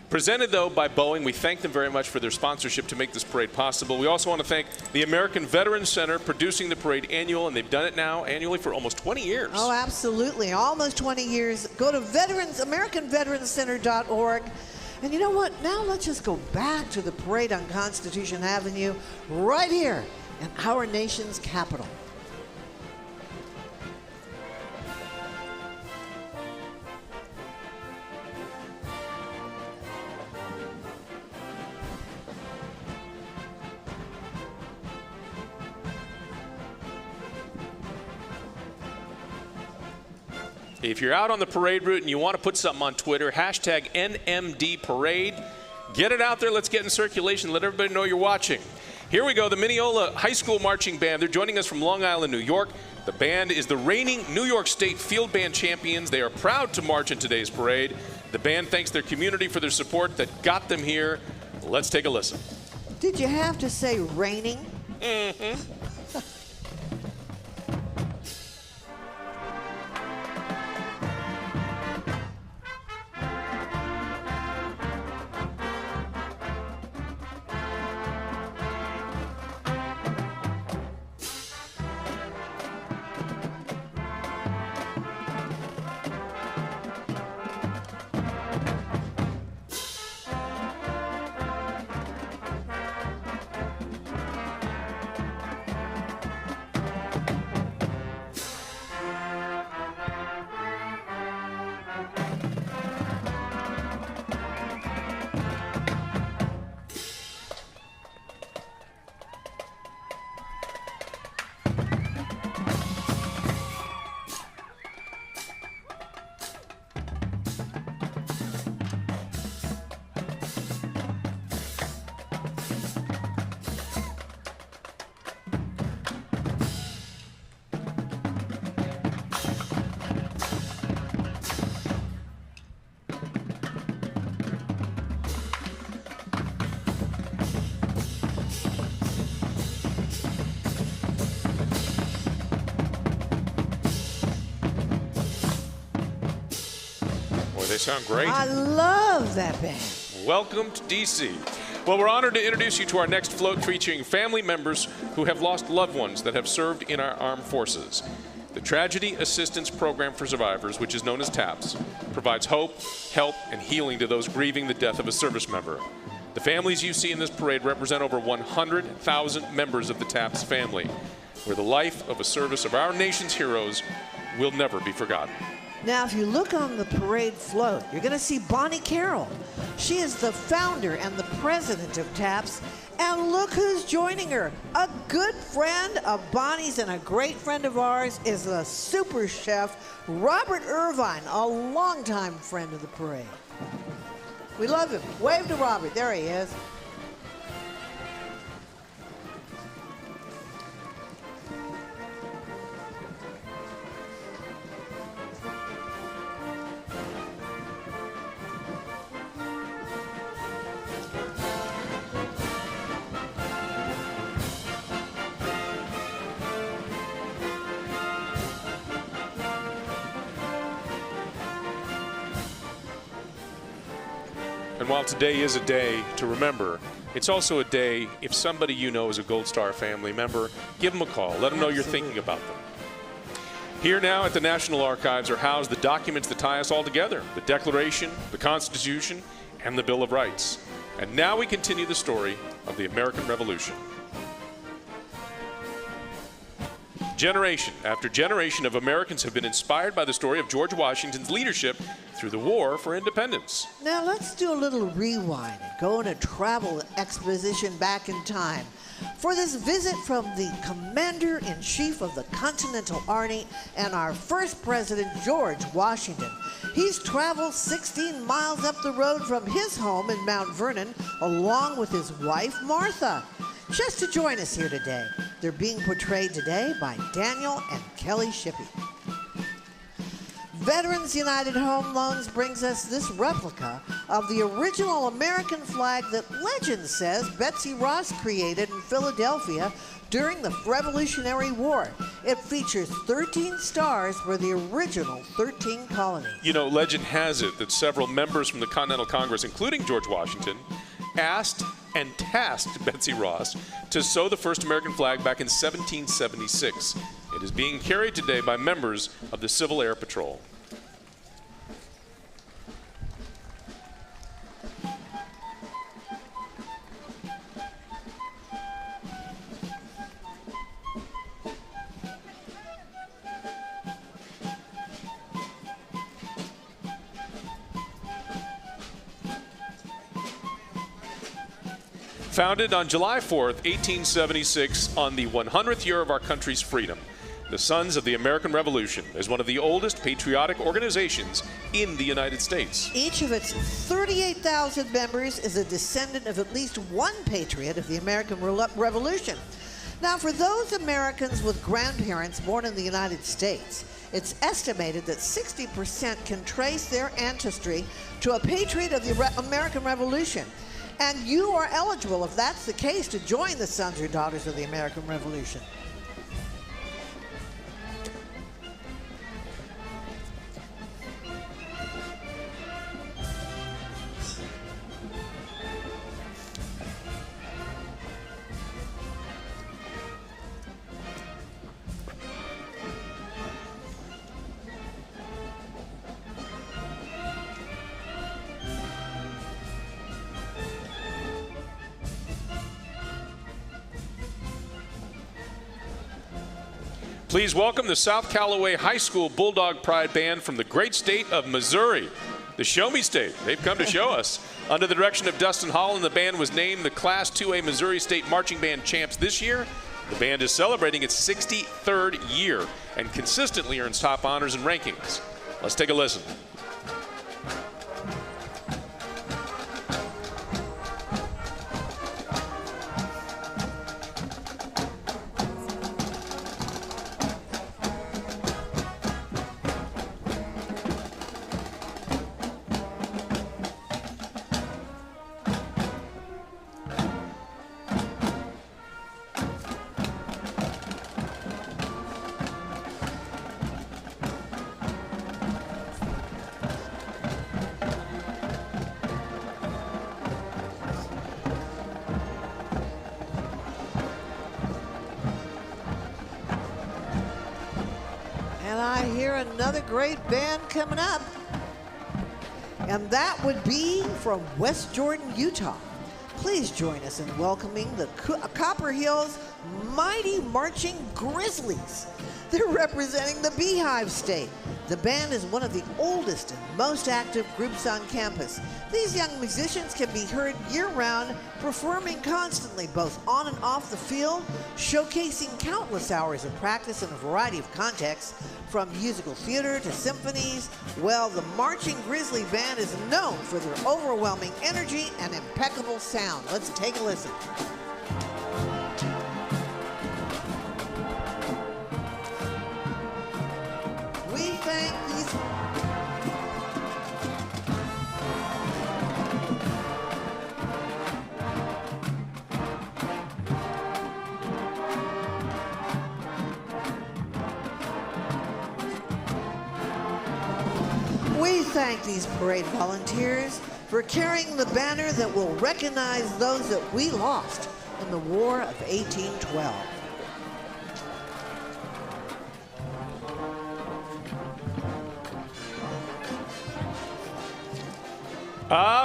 Presented, though, by Boeing. We thank them very much for their sponsorship to make this parade possible. We also want to thank the American Veterans Center producing the parade annual, and they've done it now annually for almost 20 years. Oh, absolutely. Almost 20 years. Go to AmericanVeteransCenter.org. And you know what? Now let's just go back to the parade on Constitution Avenue right here in our nation's capital. If you're out on the parade route and you want to put something on Twitter, hashtag NMD Parade. Get it out there. Let's get in circulation. Let everybody know you're watching. Here we go. The Mineola High School Marching Band. They're joining us from Long Island, New York. The band is the reigning New York State Field Band champions. They are proud to march in today's parade. The band thanks their community for their support that got them here. Let's take a listen. Did you have to say raining? Mm-hmm. They sound great. I love that band. Welcome to D.C. Well, we're honored to introduce you to our next float featuring family members who have lost loved ones that have served in our armed forces. The Tragedy Assistance Program for Survivors, which is known as TAPS, provides hope, help, and healing to those grieving the death of a service member. The families you see in this parade represent over 100,000 members of the TAPS family, where the life of a service of our nation's heroes will never be forgotten. Now, if you look on the parade float, you're going to see Bonnie Carroll. She is the founder and the president of TAPS. And look who's joining her. A good friend of Bonnie's and a great friend of ours is the super chef, Robert Irvine, a longtime friend of the parade. We love him. Wave to Robert. There he is. And while today is a day to remember, it's also a day, if somebody you know is a Gold Star family member, give them a call. Let them know you're thinking about them. Here now at the National Archives are housed the documents that tie us all together: the Declaration, the Constitution, and the Bill of Rights. And now we continue the story of the American Revolution. Generation after generation of Americans have been inspired by the story of George Washington's leadership through the War for Independence. Now let's do a little rewind and go on a travel exposition back in time for this visit from the Commander-in-Chief of the Continental Army and our first president, George Washington. He's traveled 16 miles up the road from his home in Mount Vernon along with his wife, Martha, just to join us here today. They're being portrayed today by Daniel and Kelly Shippey. Veterans United Home Loans brings us this replica of the original American flag that legend says Betsy Ross created in Philadelphia during the Revolutionary War. It features 13 stars for the original 13 colonies. You know, legend has it that several members from the Continental Congress, including George Washington, asked and tasked Betsy Ross to sew the first American flag back in 1776. It is being carried today by members of the Civil Air Patrol. Founded on July 4th, 1876, on the 100th year of our country's freedom, the Sons of the American Revolution is one of the oldest patriotic organizations in the United States. Each of its 38,000 members is a descendant of at least one patriot of the American Revolution. Now, for those Americans with grandparents born in the United States, it's estimated that 60% can trace their ancestry to a patriot of the American Revolution. And you are eligible, if that's the case, to join the Sons or Daughters of the American Revolution. Please welcome the South Callaway High School Bulldog Pride Band from the great state of Missouri, the Show Me State. They've come to show us. Under the direction of Dustin Holland, the band was named the Class 2A Missouri State Marching Band champs this year. The band is celebrating its 63rd year and consistently earns top honors and rankings. Let's take a listen. another great band coming up. And that would be from West Jordan, Utah. Please join us in welcoming the Copper Hills Mighty Marching Grizzlies. They're representing the Beehive State. The band is one of the oldest and most active groups on campus. These young musicians can be heard year-round, performing constantly, both on and off the field, showcasing countless hours of practice in a variety of contexts, from musical theater to symphonies. Well, the Marching Grizzly Band is known for their overwhelming energy and impeccable sound. Let's take a listen. We thank these... We thank these parade volunteers for carrying the banner that will recognize those that we lost in the War of 1812.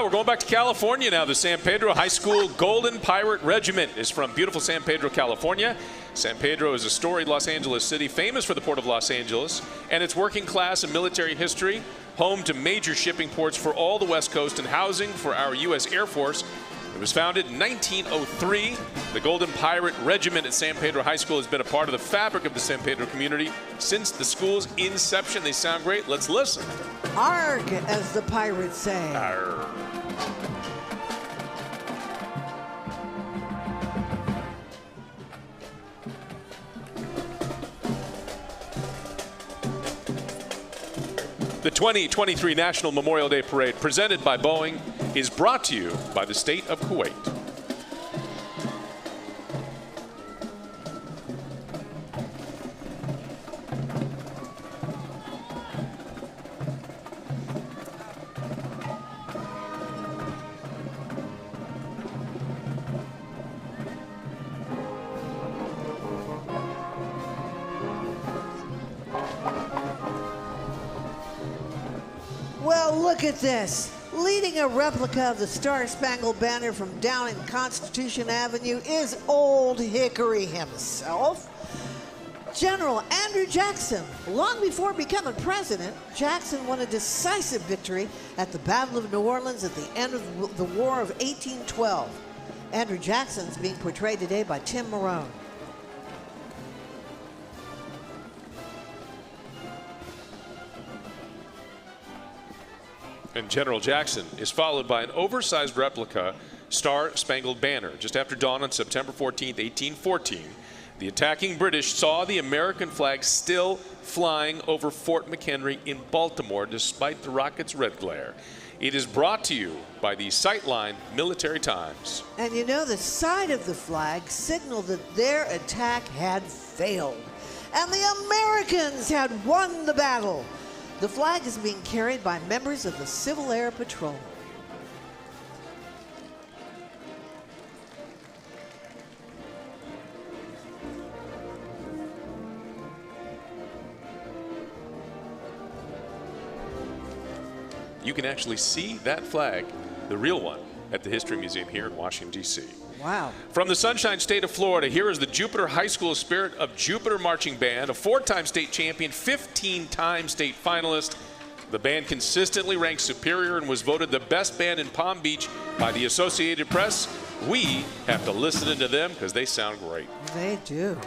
We're going back to California now. The San Pedro High School Golden Pirate Regiment is from beautiful San Pedro, California. San Pedro is a storied Los Angeles city, famous for the Port of Los Angeles and its working class and military history, home to major shipping ports for all the West Coast and housing for our U.S. Air Force. It was founded in 1903. The Golden Pirate Regiment at San Pedro High School has been a part of the fabric of the San Pedro community since the school's inception. They sound great. Let's listen. Arg, as the pirates say. Arr. The 2023 National Memorial Day Parade, presented by Boeing, is brought to you by the state of Kuwait. Well, look at this. Leading a replica of the Star-Spangled Banner from down in Constitution Avenue is Old Hickory himself, General Andrew Jackson. Long before becoming president, Jackson won a decisive victory at the Battle of New Orleans at the end of the War of 1812. Andrew Jackson is being portrayed today by Tim Marone. And General Jackson is followed by an oversized replica Star-Spangled Banner. Just after dawn on September 14, 1814, the attacking British saw the American flag still flying over Fort McHenry in Baltimore despite the rocket's red glare. It is brought to you by the Sightline Military Times. And you know, the side of the flag signaled that their attack had failed and the Americans had won the battle. The flag is being carried by members of the Civil Air Patrol. You can actually see that flag, the real one, at the History Museum here in Washington, D.C. Wow. From the Sunshine State of Florida, here is the Jupiter High School Spirit of Jupiter Marching Band, a 4-time state champion, 15-time state finalist. The band consistently ranked superior and was voted the best band in Palm Beach by the Associated Press. We have to listen to them because they sound great. They do.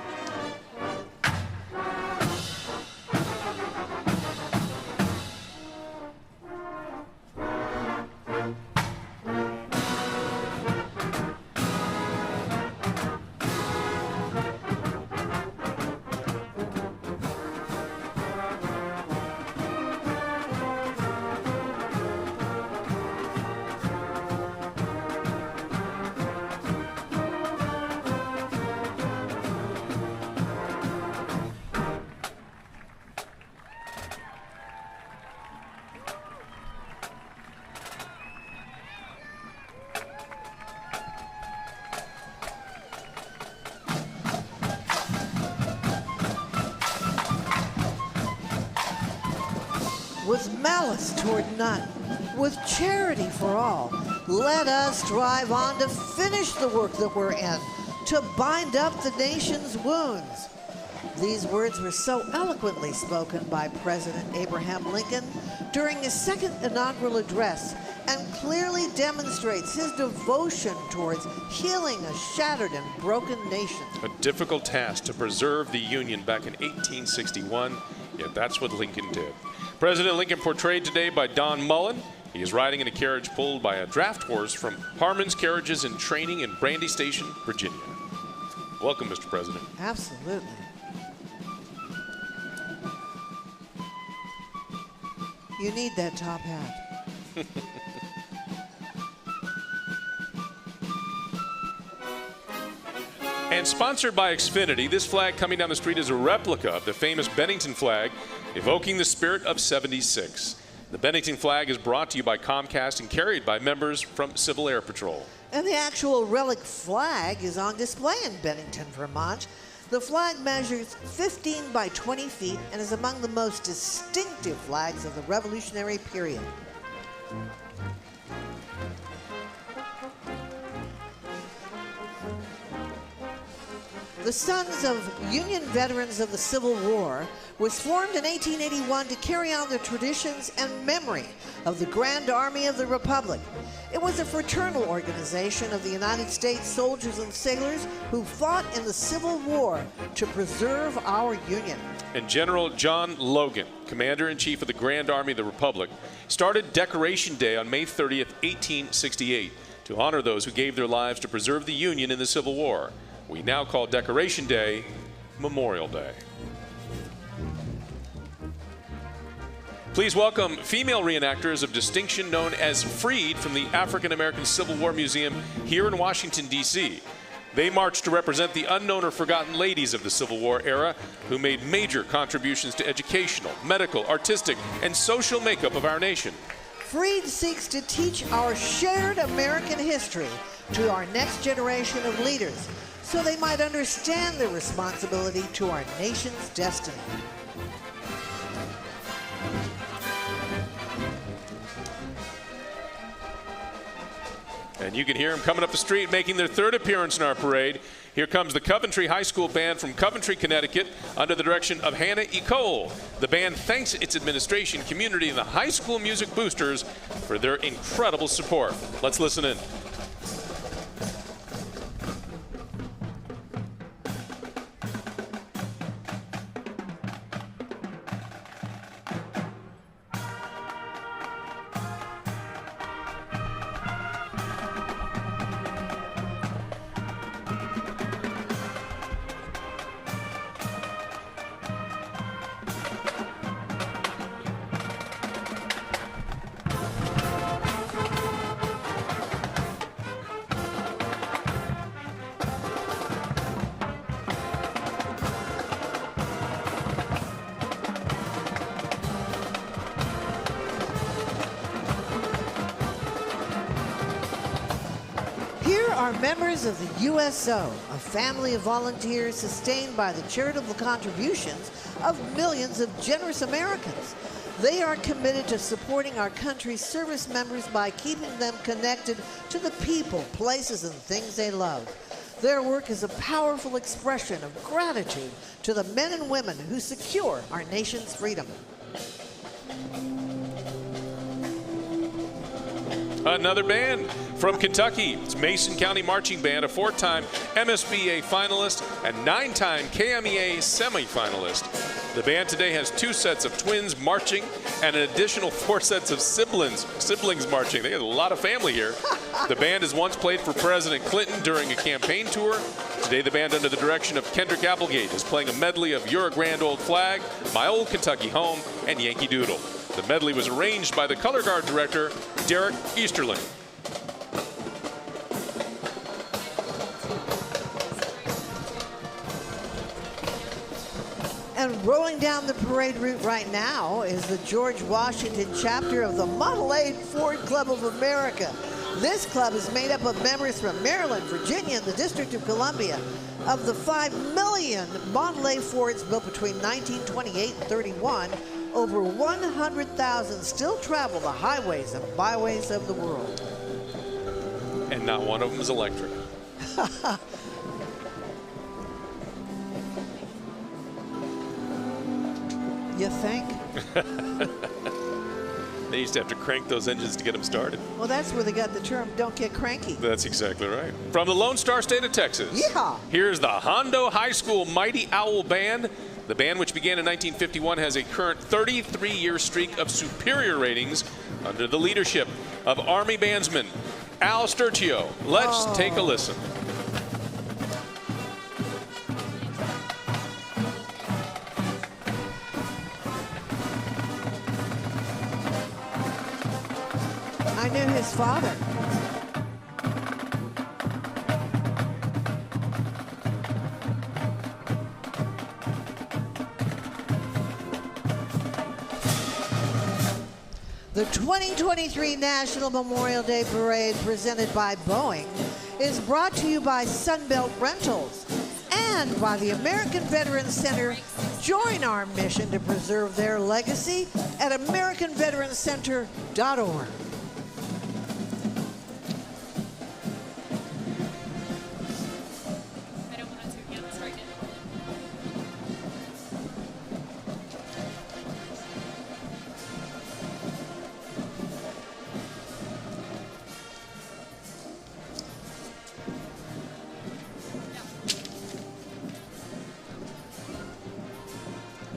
with malice toward none, with charity for all. Let us strive on to finish the work that we're in, to bind up the nation's wounds. These words were so eloquently spoken by President Abraham Lincoln during his second inaugural address, and clearly demonstrates his devotion towards healing a shattered and broken nation. A difficult task to preserve the Union back in 1861, yet that's what Lincoln did. President Lincoln portrayed today by Don Mullen. He is riding in a carriage pulled by a draft horse from Harmon's Carriages and Training in Brandy Station, Virginia. Welcome, Mr. President. Absolutely. You need that top hat. And sponsored by Xfinity, this flag coming down the street is a replica of the famous Bennington flag, evoking the spirit of '76. The Bennington flag is brought to you by Comcast and carried by members from Civil Air Patrol. And the actual relic flag is on display in Bennington, Vermont. The flag measures 15 by 20 feet and is among the most distinctive flags of the Revolutionary period. The Sons of Union Veterans of the Civil War was formed in 1881 to carry on the traditions and memory of the Grand Army of the Republic. It was a fraternal organization of the United States soldiers and sailors who fought in the Civil War to preserve our Union. And General John Logan, Commander-in-Chief of the Grand Army of the Republic, started Decoration Day on May 30th, 1868, to honor those who gave their lives to preserve the Union in the Civil War. We now call Decoration Day Memorial Day. Please welcome female reenactors of distinction known as Freed from the African American Civil War Museum here in Washington, D.C. They marched to represent the unknown or forgotten ladies of the Civil War era who made major contributions to educational, medical, artistic, and social makeup of our nation. Freed seeks to teach our shared American history to our next generation of leaders, so they might understand their responsibility to our nation's destiny. And you can hear them coming up the street making their third appearance in our parade. Here comes the Coventry High School Band from Coventry, Connecticut, under the direction of Hannah E. Cole. The band thanks its administration, community, and the high school music boosters for their incredible support. Let's listen in. Are members of the USO, a family of volunteers sustained by the charitable contributions of millions of generous Americans. They are committed to supporting our country's service members by keeping them connected to the people, places, and things they love. Their work is a powerful expression of gratitude to the men and women who secure our nation's freedom. Another band from Kentucky. It's Mason County Marching Band, a 4-time MSBA finalist and 9-time KMEA semifinalist. The band today has 2 sets of twins marching and an additional 4 sets of siblings marching. They have a lot of family here. The band has once played for President Clinton during a campaign tour. Today, the band, under the direction of Kendrick Applegate, is playing a medley of You're a Grand Old Flag, My Old Kentucky Home, and Yankee Doodle. The medley was arranged by the color guard director, Derek Easterling. And rolling down the parade route right now is the George Washington chapter of the Model A Ford Club of America. This club is made up of members from Maryland, Virginia, and the District of Columbia. Of the 5 million Model A Fords built between 1928 and 31, over 100,000 still travel the highways and byways of the world. And not one of them is electric. You think? They used to have to crank those engines to get them started. Well, that's where they got the term, don't get cranky. That's exactly right. From the Lone Star State of Texas, Yeehaw. Here's the Hondo High School Mighty Owl Band. The band, which began in 1951, has a current 33-year streak of superior ratings under the leadership of Army bandsman Al Sturcio. Let's take a listen. I knew his father. The 2023 National Memorial Day Parade, presented by Boeing, is brought to you by Sunbelt Rentals and by the American Veterans Center. Join our mission to preserve their legacy at AmericanVeteransCenter.org.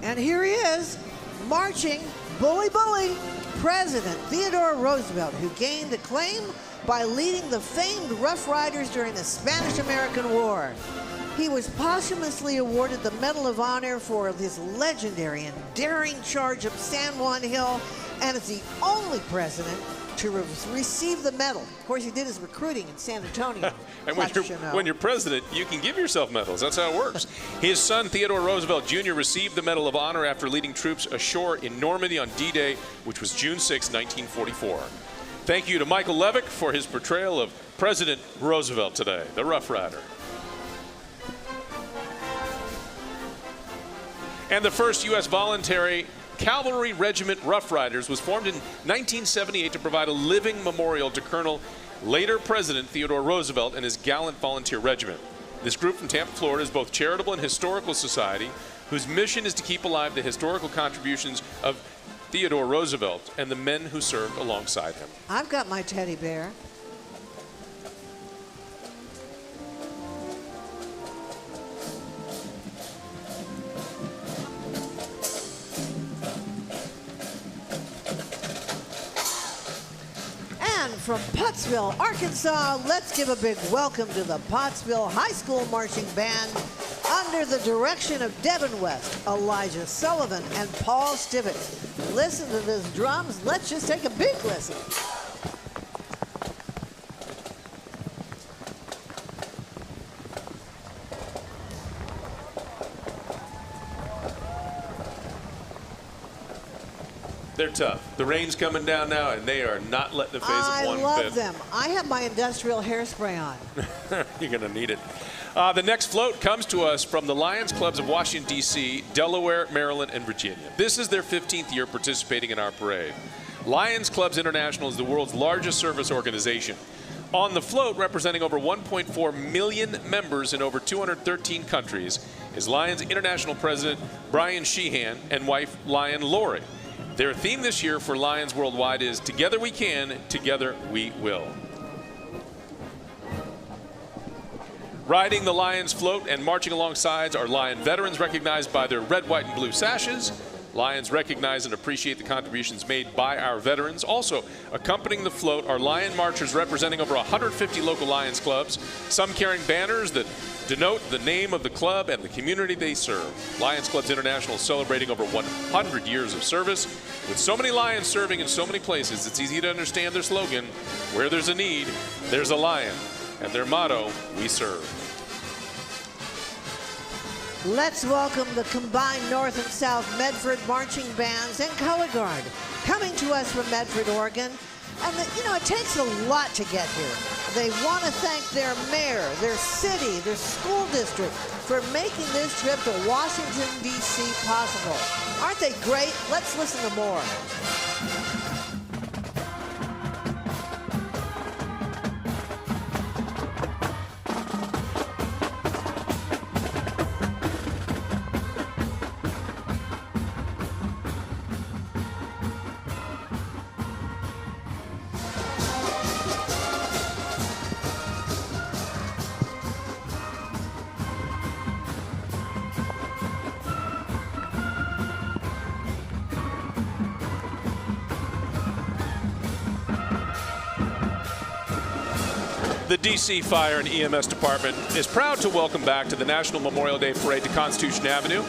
And here he is, marching, bully, bully, President Theodore Roosevelt, who gained acclaim by leading the famed Rough Riders during the Spanish-American War. He was posthumously awarded the Medal of Honor for his legendary and daring charge up San Juan Hill, and is the only president to receive the medal. Of course, he did his recruiting in San Antonio. And when you're president, you can give yourself medals. That's how it works. His son, Theodore Roosevelt Jr., received the Medal of Honor after leading troops ashore in Normandy on D-Day, which was June 6, 1944. Thank you to Michael Levick for his portrayal of President Roosevelt today, the Rough Rider. And the first U.S. voluntary Cavalry Regiment Rough Riders was formed in 1978 to provide a living memorial to Colonel, later President Theodore Roosevelt, and his gallant volunteer regiment. This group from Tampa, Florida is both charitable and historical society whose mission is to keep alive the historical contributions of Theodore Roosevelt and the men who served alongside him. I've got my teddy bear. And from Pottsville, Arkansas, let's give a big welcome to the Pottsville High School Marching Band under the direction of Devin West, Elijah Sullivan, and Paul Stivitz. Listen to those drums. Let's just take a big listen. They're tough. The rain's coming down now, and they are not letting the phase of one bit. I love them. I have my industrial hairspray on. You're going to need it. The next float comes to us from the Lions Clubs of Washington, D.C., Delaware, Maryland, and Virginia. This is their 15th year participating in our parade. Lions Clubs International is the world's largest service organization. On the float, representing over 1.4 million members in over 213 countries, is Lions International President Brian Sheehan and wife Lion Lori. Their theme this year for Lions Worldwide is Together We Can, Together We Will. Riding the Lions float and marching alongside are Lion veterans recognized by their red, white, and blue sashes. Lions recognize and appreciate the contributions made by our veterans. Also accompanying the float are Lion marchers representing over 150 local Lions clubs, some carrying banners that denote the name of the club and the community they serve. Lions Clubs International is celebrating over 100 years of service. With so many Lions serving in so many places, it's easy to understand their slogan, where there's a need, there's a Lion, and their motto, we serve. Let's welcome the combined North and South Medford marching bands and color guard coming to us from Medford, Oregon. And it takes a lot to get here. They want to thank their mayor, their city, their school district, for making this trip to Washington, D.C. possible. Aren't they great? Let's listen to more. The D.C. Fire and EMS Department is proud to welcome back to the National Memorial Day Parade to Constitution Avenue.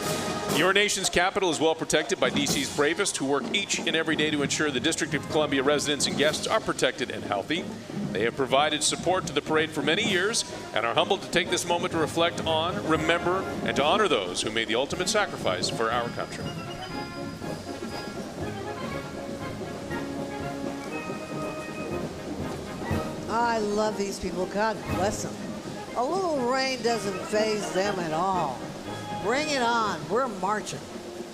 Your nation's capital is well protected by D.C.'s bravest, who work each and every day to ensure the District of Columbia residents and guests are protected and healthy. They have provided support to the parade for many years and are humbled to take this moment to reflect on, remember, and to honor those who made the ultimate sacrifice for our country. I love these people. God bless them. A little rain doesn't faze them at all. Bring it on. We're marching.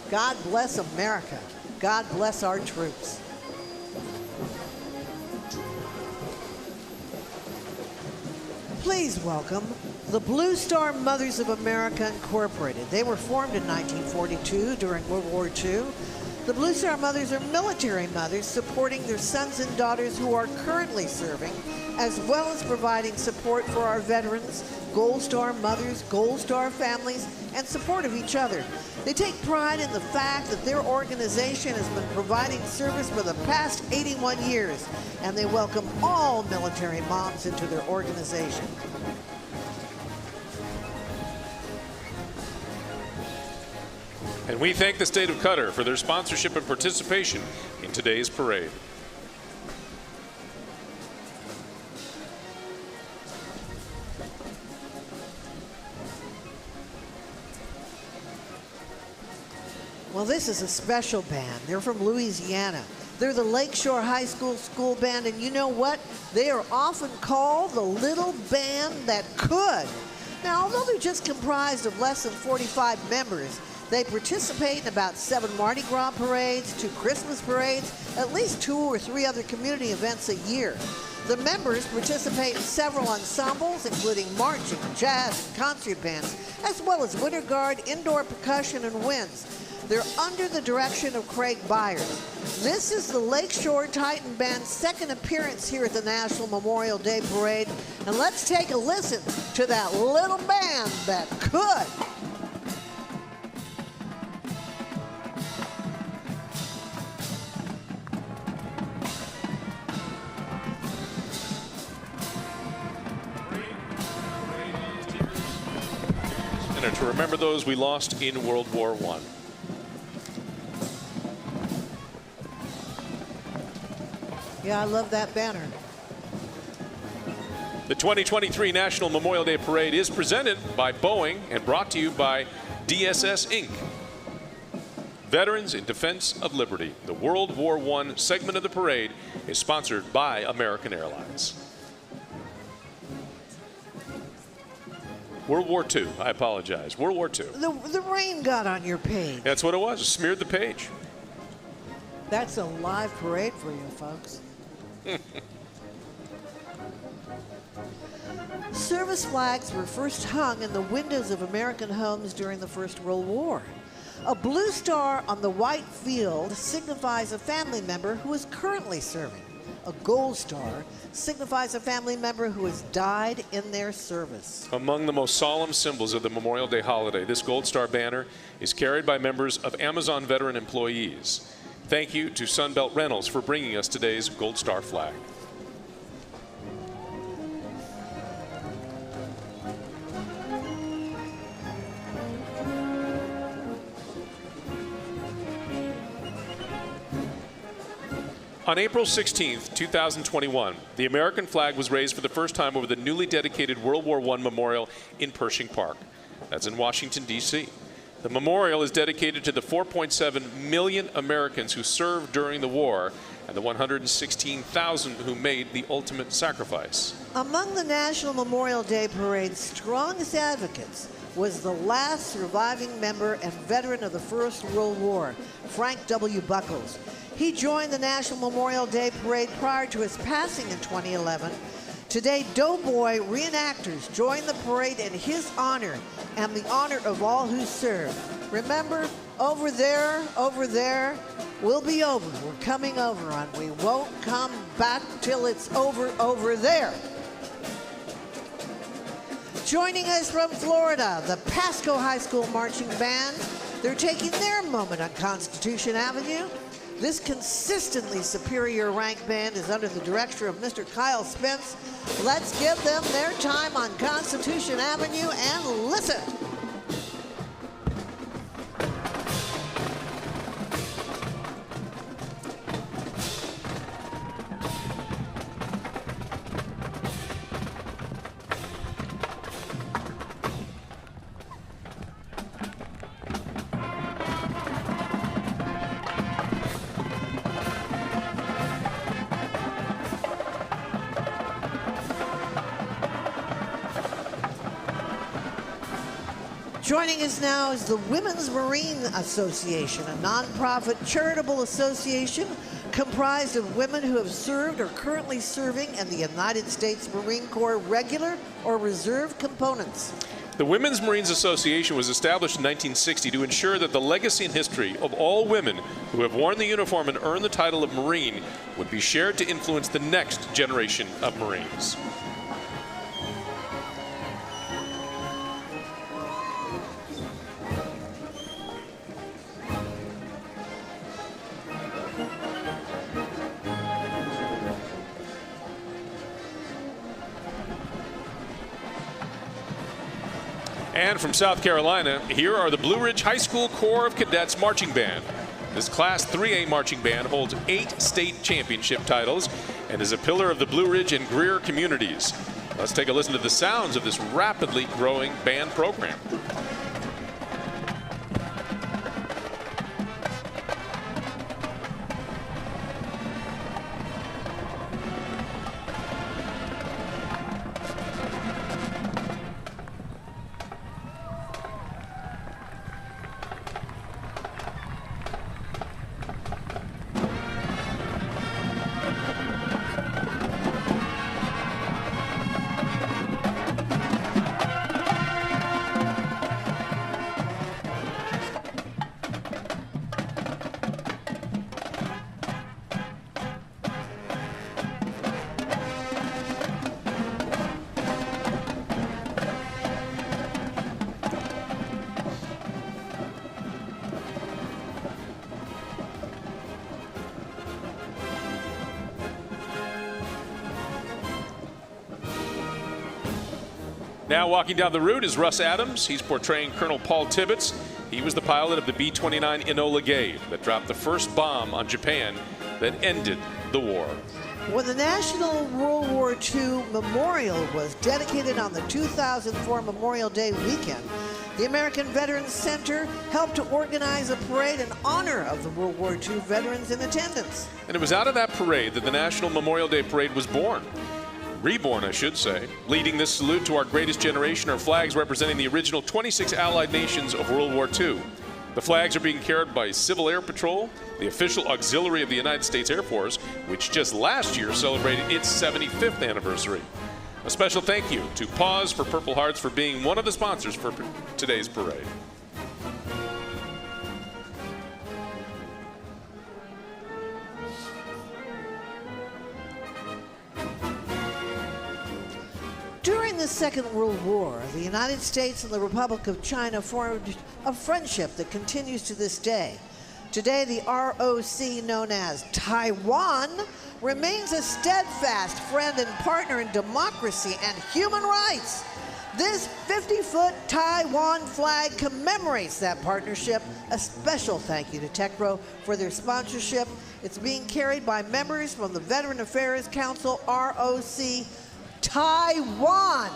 God bless America. God bless our troops. Please welcome the Blue Star Mothers of America Incorporated. They were formed in 1942 during World War II. The Blue Star Mothers are military mothers supporting their sons and daughters who are currently serving, as well as providing support for our veterans, Gold Star mothers, Gold Star families, and support of each other. They take pride in the fact that their organization has been providing service for the past 81 years, and they welcome all military moms into their organization. And we thank the state of Qatar for their sponsorship and participation in today's parade. Well, this is a special band. They're from Louisiana. They're the Lakeshore High School School Band, and you know what? They are often called the little band that could. Now, although they're just comprised of less than 45 members, they participate in about 7 Mardi Gras parades, 2 Christmas parades, at least 2 or 3 other community events a year. The members participate in several ensembles, including marching, jazz, and concert bands, as well as winter guard, indoor percussion, and winds. They're under the direction of Craig Byers. This is the Lakeshore Titan Band's second appearance here at the National Memorial Day Parade. And let's take a listen to that little band that could. And to remember those we lost in World War I. Yeah, I love that banner. The 2023 National Memorial Day Parade is presented by Boeing and brought to you by DSS Inc. Veterans in Defense of Liberty. The World War I segment of the parade is sponsored by American Airlines. World War II. I apologize. World War II. The rain got on your page. That's what it was. It smeared the page. That's a live parade for you, folks. Service flags were first hung in the windows of American homes during the First World War. A blue star on the white field signifies a family member who is currently serving. A gold star signifies a family member who has died in their service. Among the most solemn symbols of the Memorial Day holiday, this Gold Star banner is carried by members of Amazon veteran employees. Thank you to Sunbelt Rentals for bringing us today's Gold Star flag. On April 16, 2021, the American flag was raised for the first time over the newly dedicated World War I Memorial in Pershing Park. That's in Washington, D.C. The memorial is dedicated to the 4.7 million Americans who served during the war and the 116,000 who made the ultimate sacrifice. Among the National Memorial Day Parade's strongest advocates was the last surviving member and veteran of the First World War, Frank W. Buckles. He joined the National Memorial Day Parade prior to his passing in 2011. Today, Doughboy reenactors join the parade in his honor and the honor of all who served. Remember, over there, we'll be over. We're coming over, and we won't come back till it's over there. Joining us from Florida, the Pasco High School Marching Band. They're taking their moment on Constitution Avenue. This consistently superior rank band is under the direction of Mr. Kyle Spence. Let's give them their time on Constitution Avenue and listen. Joining us now is the Women's Marine Association, a nonprofit charitable association comprised of women who have served or currently serving in the United States Marine Corps regular or reserve components. The Women's Marines Association was established in 1960 to ensure that the legacy and history of all women who have worn the uniform and earned the title of Marine would be shared to influence the next generation of Marines. And from South Carolina, here are the Blue Ridge High School Corps of Cadets Marching Band. This Class 3A marching band holds 8 state championship titles and is a pillar of the Blue Ridge and Greer communities. Let's take a listen to the sounds of this rapidly growing band program. Now walking down the route is Russ Adams. He's portraying Colonel Paul Tibbets. He was the pilot of the B-29 Enola Gay that dropped the first bomb on Japan that ended the war. When the National World War II Memorial was dedicated on the 2004 Memorial Day weekend, the American Veterans Center helped to organize a parade in honor of the World War II veterans in attendance. And it was out of that parade that the National Memorial Day Parade was born. Reborn, I should say. Leading this salute to our greatest generation are flags representing the original 26 Allied nations of World War II. The flags are being carried by Civil Air Patrol, the official auxiliary of the United States Air Force, which just last year celebrated its 75th anniversary. A special thank you to Paws for Purple Hearts for being one of the sponsors for today's parade. During the Second World War, the United States and the Republic of China formed a friendship that continues to this day. Today, the ROC, known as Taiwan, remains a steadfast friend and partner in democracy and human rights. This 50-foot Taiwan flag commemorates that partnership. A special thank you to TechRo for their sponsorship. It's being carried by members from the Veteran Affairs Council, ROC, Taiwan.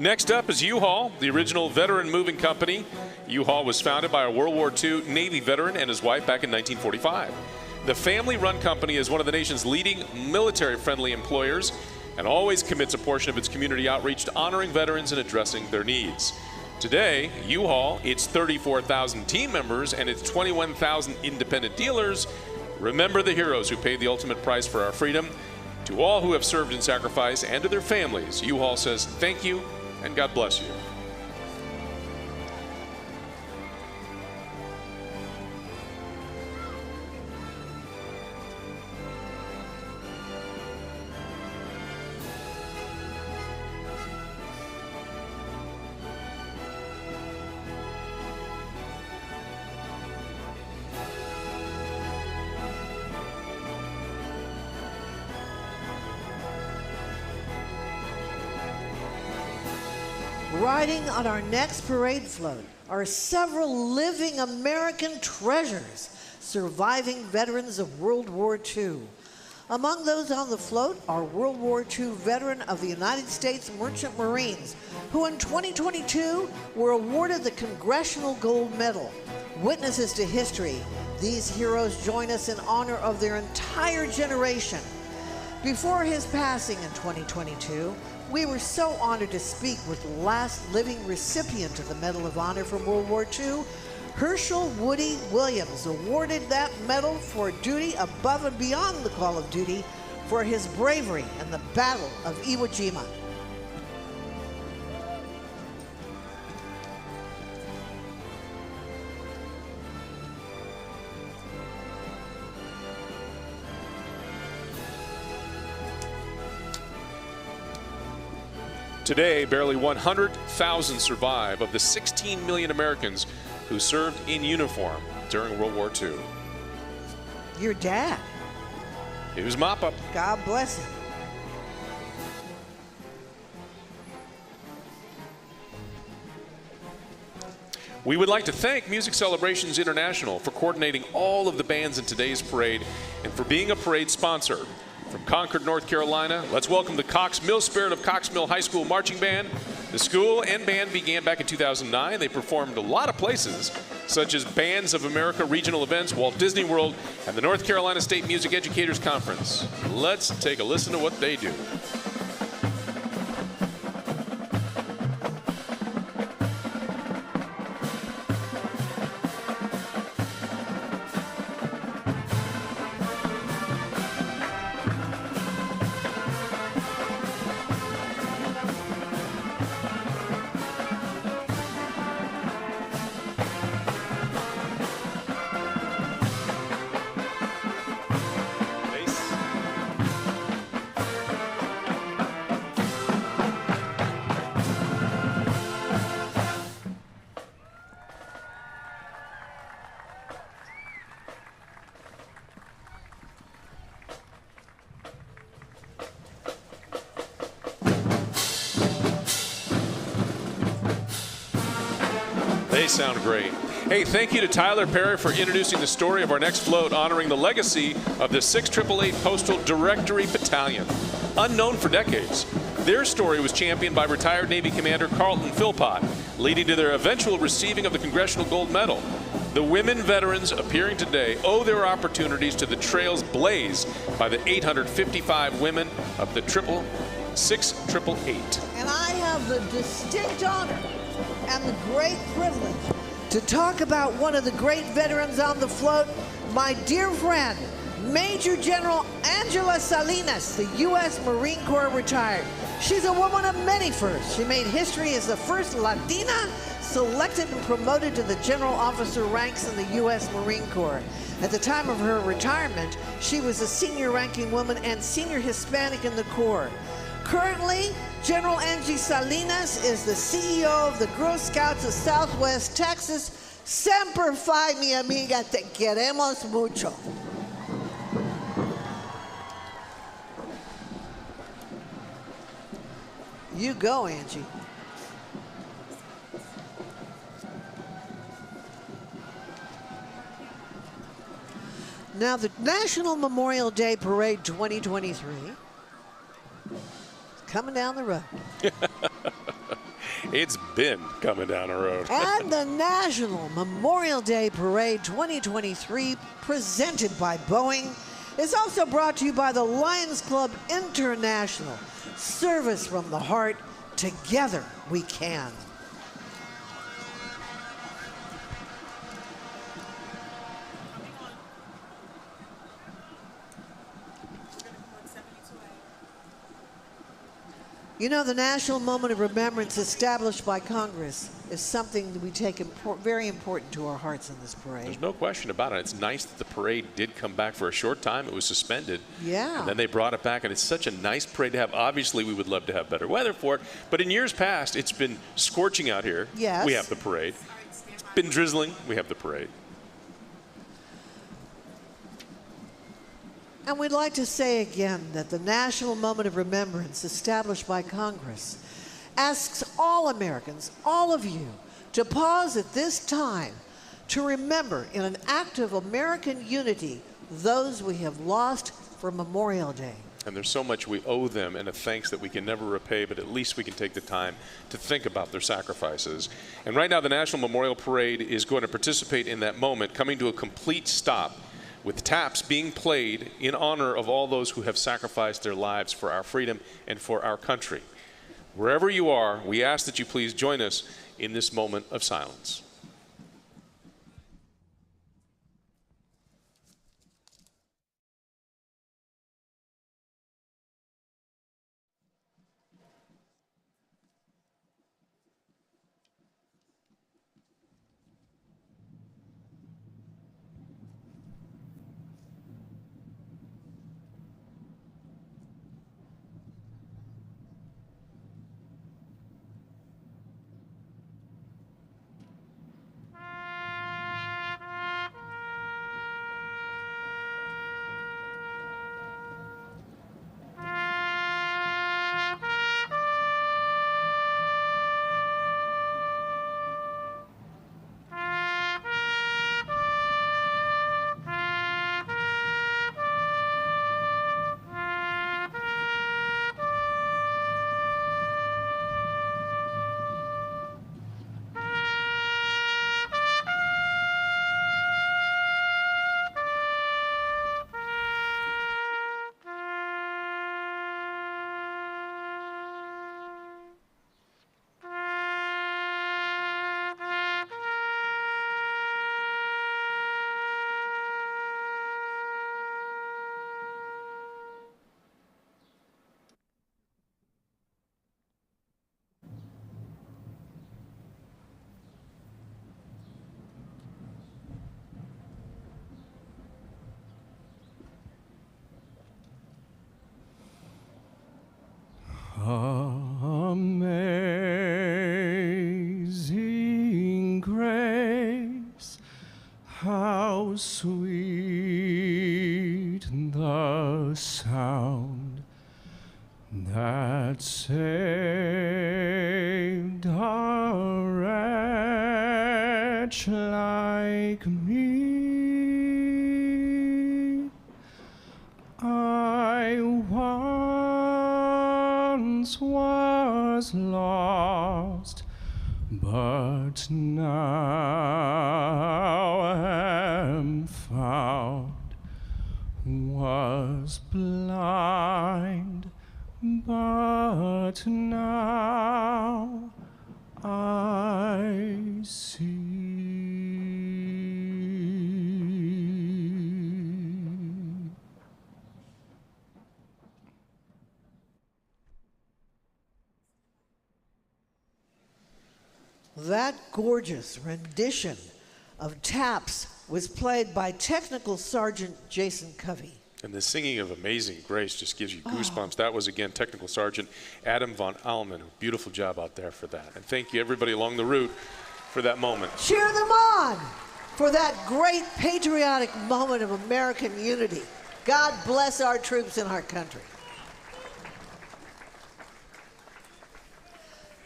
Next up is U-Haul, the original veteran moving company. U-Haul was founded by a World War II Navy veteran and his wife back in 1945. The family-run company is one of the nation's leading military-friendly employers and always commits a portion of its community outreach to honoring veterans and addressing their needs. Today, U-Haul, its 34,000 team members, and its 21,000 independent dealers remember the heroes who paid the ultimate price for our freedom. To all who have served and sacrificed, and to their families, U-Haul says thank you and God bless you. Riding on our next parade float are several living American treasures, surviving veterans of World War II. Among those on the float are World War II veteran of the United States Merchant Marines, who in 2022 were awarded the Congressional Gold Medal. Witnesses to history, these heroes join us in honor of their entire generation. Before his passing in 2022, we were so honored to speak with the last living recipient of the Medal of Honor from World War II, Herschel Woody Williams, awarded that medal for duty above and beyond the call of duty for his bravery in the Battle of Iwo Jima. Today, barely 100,000 survive of the 16 million Americans who served in uniform during World War II. Your dad. It was mop-up. God bless him. We would like to thank Music Celebrations International for coordinating all of the bands in today's parade and for being a parade sponsor. From Concord, North Carolina, let's welcome the Cox Mill Spirit of Cox Mill High School Marching Band. The school and band began back in 2009. They performed a lot of places, such as Bands of America regional events, Walt Disney World, and the North Carolina State Music Educators Conference. Let's take a listen to what they do. They sound great. Hey, thank you to Tyler Perry for introducing the story of our next float, honoring the legacy of the 6888 Postal Directory Battalion. Unknown for decades, their story was championed by retired Navy Commander Carlton Philpott, leading to their eventual receiving of the Congressional Gold Medal. The women veterans appearing today owe their opportunities to the trails blazed by the 855 women of the 6888. And I have the distinct honor and the great privilege to talk about one of the great veterans on the float, my dear friend, Major General Angela Salinas, the U.S. Marine Corps retired. She's a woman of many firsts. She made history as the first Latina selected and promoted to the general officer ranks in the U.S. Marine Corps. At the time of her retirement, she was a senior ranking woman and senior Hispanic in the Corps. Currently, General Angie Salinas is the CEO of the Girl Scouts of Southwest Texas. Semper Fi, mi amiga, te queremos mucho. You go, Angie. Now, the National Memorial Day Parade 2023 is coming down the road. It's been coming down the road. And the National Memorial Day Parade 2023, presented by Boeing, is also brought to you by the Lions Club International. Service from the heart. Together we can. You know, the National Moment of Remembrance established by Congress is something that we take very important to our hearts in this parade. There's no question about it. It's nice that the parade did come back for a short time. It was suspended. Yeah. And then they brought it back, and it's such a nice parade to have. Obviously, we would love to have better weather for it, but in years past, it's been scorching out here. Yes. We have the parade. It's been drizzling. We have the parade. And we'd like to say again that the National Moment of Remembrance established by Congress asks all Americans, all of you, to pause at this time to remember in an act of American unity those we have lost for Memorial Day. And there's so much we owe them and a thanks that we can never repay, but at least we can take the time to think about their sacrifices. And right now, the National Memorial Parade is going to participate in that moment, coming to a complete stop, with taps being played in honor of all those who have sacrificed their lives for our freedom and for our country. Wherever you are, we ask that you please join us in this moment of silence. Amazing grace, how sweet the sound that saved a wretch like me. I once was lost, but now am found, was blind, but now I see. That gorgeous rendition of Taps was played by Technical Sergeant Jason Covey. And the singing of Amazing Grace just gives you goosebumps. That was, again, Technical Sergeant Adam von Allman. Beautiful job out there for that. And thank you, everybody along the route, for that moment. Cheer them on for that great patriotic moment of American unity. God bless our troops and our country.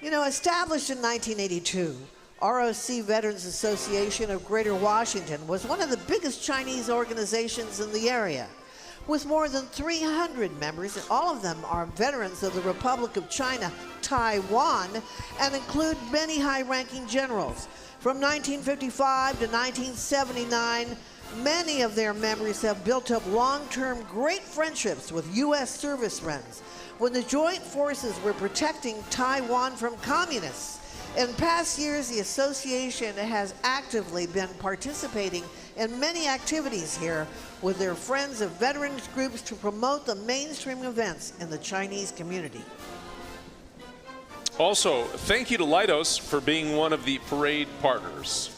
You know, established in 1982, ROC Veterans Association of Greater Washington was one of the biggest Chinese organizations in the area. with more than 300 members, and all of them are veterans of the Republic of China, Taiwan, and include many high-ranking generals. From 1955 to 1979, many of their members have built up long-term great friendships with U.S. service friends when the joint forces were protecting Taiwan from communists. In past years, the association has actively been participating in many activities here with their friends of veterans groups to promote the mainstream events in the Chinese community. Also, thank you to Leidos for being one of the parade partners.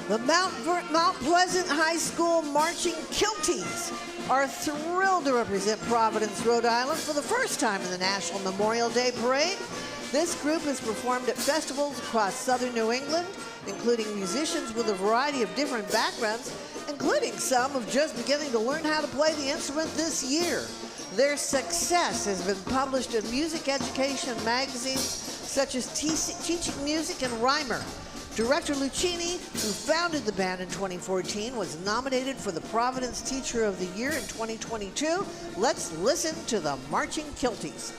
The Mount Pleasant High School Marching Kilties are thrilled to represent Providence, Rhode Island for the first time in the National Memorial Day Parade. This group has performed at festivals across southern New England, including musicians with a variety of different backgrounds, including some of just beginning to learn how to play the instrument this year. Their success has been published in music education magazines such as Teaching Music and Rhymer. Director Lucchini, who founded the band in 2014, was nominated for the Providence Teacher of the Year in 2022. Let's listen to the Marching Kilties.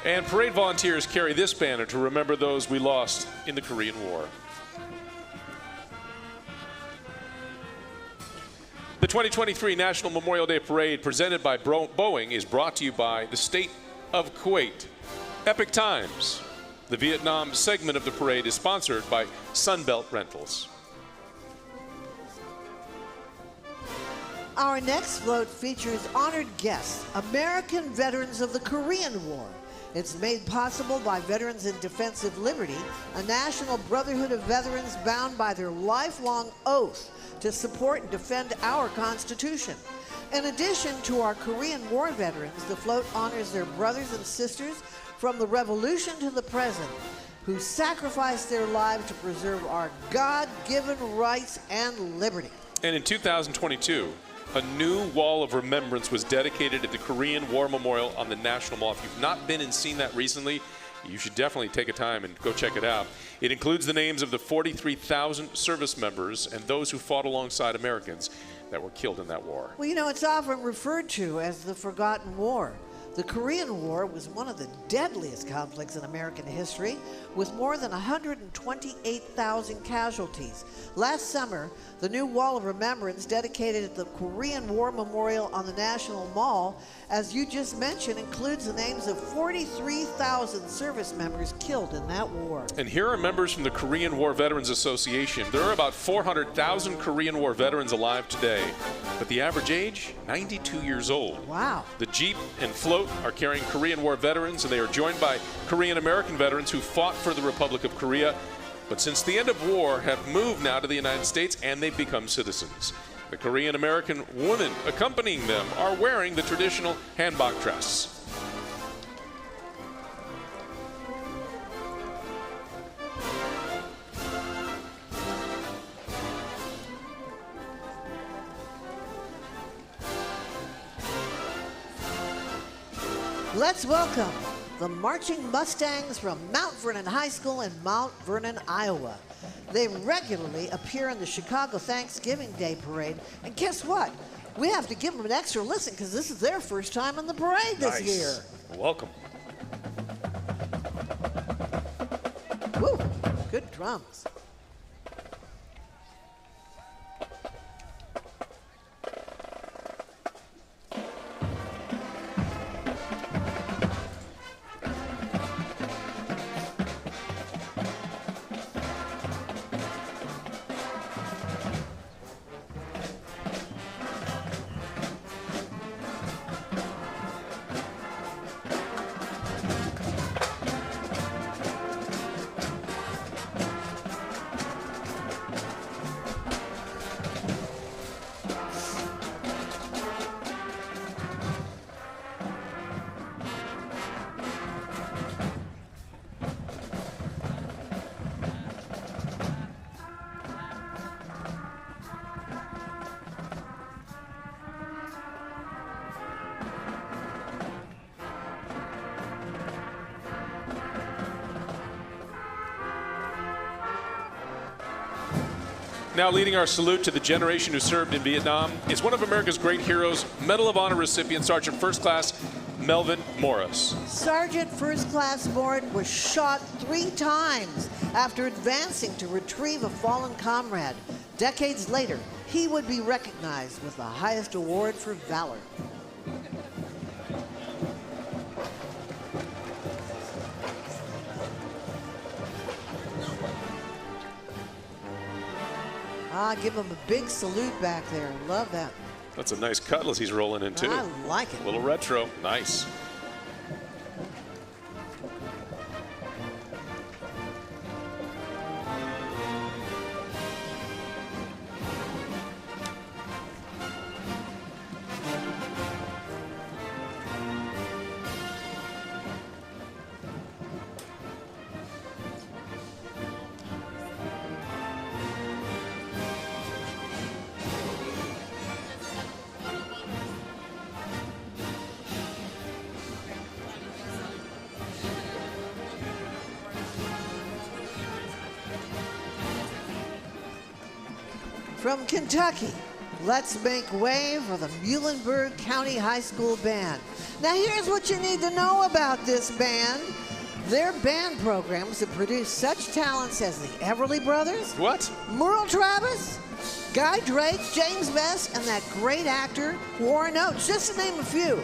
And parade volunteers carry this banner to remember those we lost in the Korean War. The 2023 National Memorial Day Parade, presented by Boeing, is brought to you by the State of Kuwait. Epic Times. The Vietnam segment of the parade is sponsored by Sunbelt Rentals. Our next float features honored guests, American veterans of the Korean War. It's made possible by Veterans in Defense of Liberty, a national brotherhood of veterans bound by their lifelong oath to support and defend our Constitution. In addition to our Korean War veterans, the float honors their brothers and sisters from the Revolution to the present, who sacrificed their lives to preserve our God-given rights and liberty. And in 2022, a new wall of remembrance was dedicated at the Korean War Memorial on the National Mall. If you've not been and seen that recently, you should definitely take a time and go check it out. It includes the names of the 43,000 service members and those who fought alongside Americans that were killed in that war. Well, you know, it's often referred to as the Forgotten War. The Korean War was one of the deadliest conflicts in American history, with more than 128,000 casualties. Last summer, the new Wall of Remembrance dedicated at the Korean War Memorial on the National Mall, as you just mentioned, includes the names of 43,000 service members killed in that war. And here are members from the Korean War Veterans Association. There are about 400,000 Korean War veterans alive today, but the average age, 92 years old. Wow. The Jeep and float are carrying Korean War veterans, and they are joined by Korean American veterans who fought for the Republic of Korea, but since the end of war have moved now to the United States, and they've become citizens. The Korean American women accompanying them are wearing the traditional hanbok dress. Let's welcome the Marching Mustangs from Mount Vernon High School in Mount Vernon, Iowa. They regularly appear in the Chicago Thanksgiving Day Parade, and guess what? We have to give them an extra listen because this is their first time in the parade this year. Welcome. Woo, good drums. now leading our salute to the generation who served in Vietnam is one of America's great heroes, Medal of Honor recipient, Sergeant First Class Melvin Morris. Sergeant First Class Morris was shot 3 times after advancing to retrieve a fallen comrade. Decades later, he would be recognized with the highest award for valor. Give him a big salute back there. Love that. That's a nice cutlass he's rolling in, too. I like it. A little retro. Nice. From Kentucky, let's make way for the Muhlenberg County High School Band. Now here's what you need to know about this band. Their band programs have produced such talents as the Everly Brothers. What? Merle Travis, Guy Drake, James Best, and that great actor, Warren Oates, just to name a few.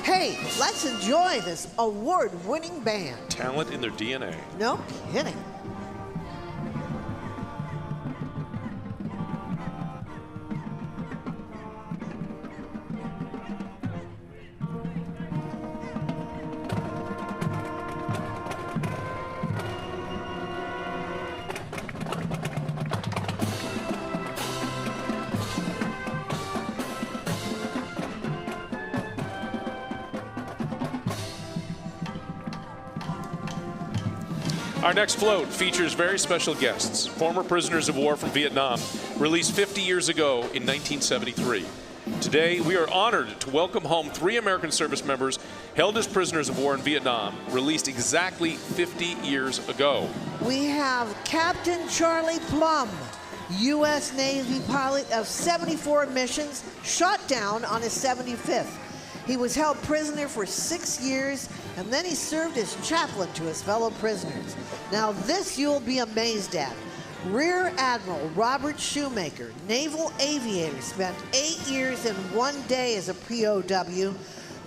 Hey, let's enjoy this award-winning band. Talent in their DNA. No kidding. Our next float features very special guests, former prisoners of war from Vietnam, released 50 years ago in 1973. Today, we are honored to welcome home 3 American service members held as prisoners of war in Vietnam, released exactly 50 years ago. We have Captain Charlie Plum, U.S. Navy pilot of 74 missions, shot down on his 75th. He was held prisoner for 6 years, and then he served as chaplain to his fellow prisoners. Now this you'll be amazed at. Rear Admiral Robert Shoemaker, naval aviator, spent 8 years and 1 day as a POW,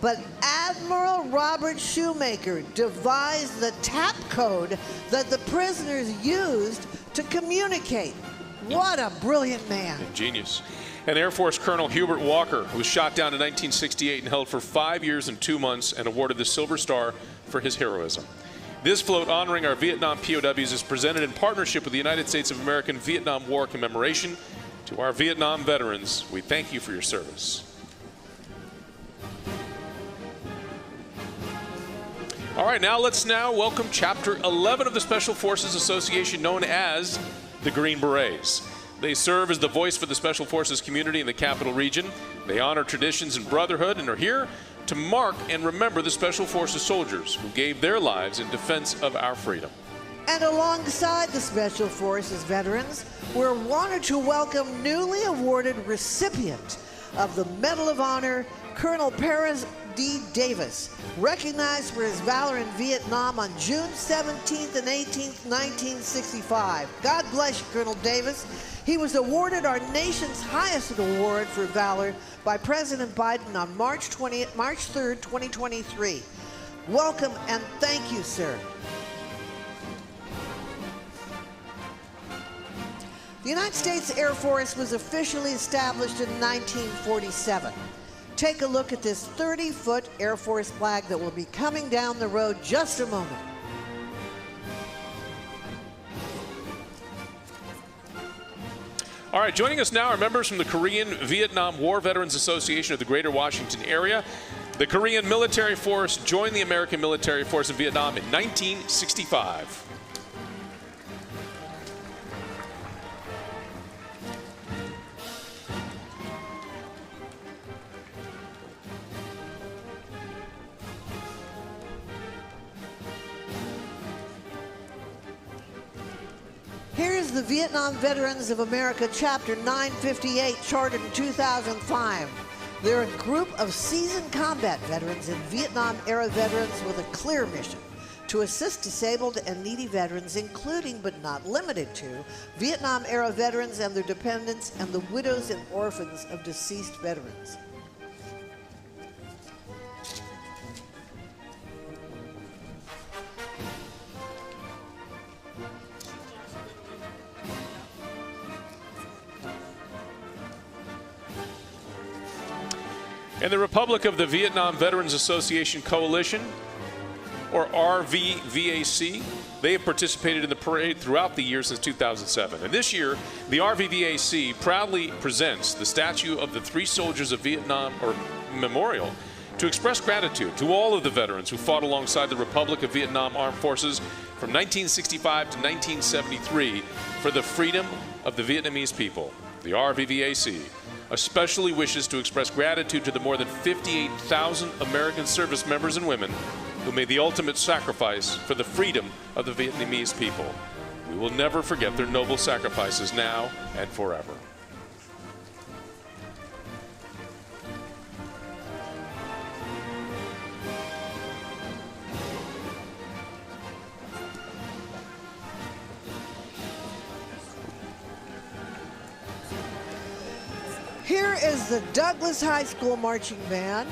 but Admiral Robert Shoemaker devised the tap code that the prisoners used to communicate. What a brilliant man. Genius. And Air Force Colonel Hubert Walker was shot down in 1968 and held for 5 years and 2 months and awarded the Silver Star for his heroism. This float honoring our Vietnam POWs is presented in partnership with the United States of America Vietnam War Commemoration. To our Vietnam veterans, we thank you for your service. All right, let's welcome Chapter 11 of the Special Forces Association, known as the Green Berets. They serve as the voice for the Special Forces community in the Capital Region. They honor traditions and brotherhood and are here to mark and remember the Special Forces soldiers who gave their lives in defense of our freedom. And alongside the Special Forces veterans, we're honored to welcome newly awarded recipient of the Medal of Honor, Colonel Paris D. Davis, recognized for his valor in Vietnam on June 17th and 18th, 1965. God bless you, Colonel Davis. He was awarded our nation's highest award for valor by President Biden on March 3rd, 2023. Welcome and thank you, sir. The United States Air Force was officially established in 1947. Take a look at this 30-foot Air Force flag that will be coming down the road just a moment. All right, joining us now are members from the Korean Vietnam War Veterans Association of the Greater Washington area. The Korean military force joined the American military force in Vietnam in 1965. Here's is the Vietnam Veterans of America Chapter 958, chartered in 2005. They're a group of seasoned combat veterans and Vietnam-era veterans with a clear mission to assist disabled and needy veterans, including but not limited to Vietnam-era veterans and their dependents and the widows and orphans of deceased veterans. In the Republic of the Vietnam Veterans Association Coalition, or RVVAC, they have participated in the parade throughout the year since 2007. And this year, the RVVAC proudly presents the statue of the Three Soldiers of Vietnam, or memorial, to express gratitude to all of the veterans who fought alongside the Republic of Vietnam Armed Forces from 1965 to 1973 for the freedom of the Vietnamese people. The RVVAC especially wishes to express gratitude to the more than 58,000 American service members and women who made the ultimate sacrifice for the freedom of the Vietnamese people. We will never forget their noble sacrifices now and forever. Here is the Douglas High School Marching Band.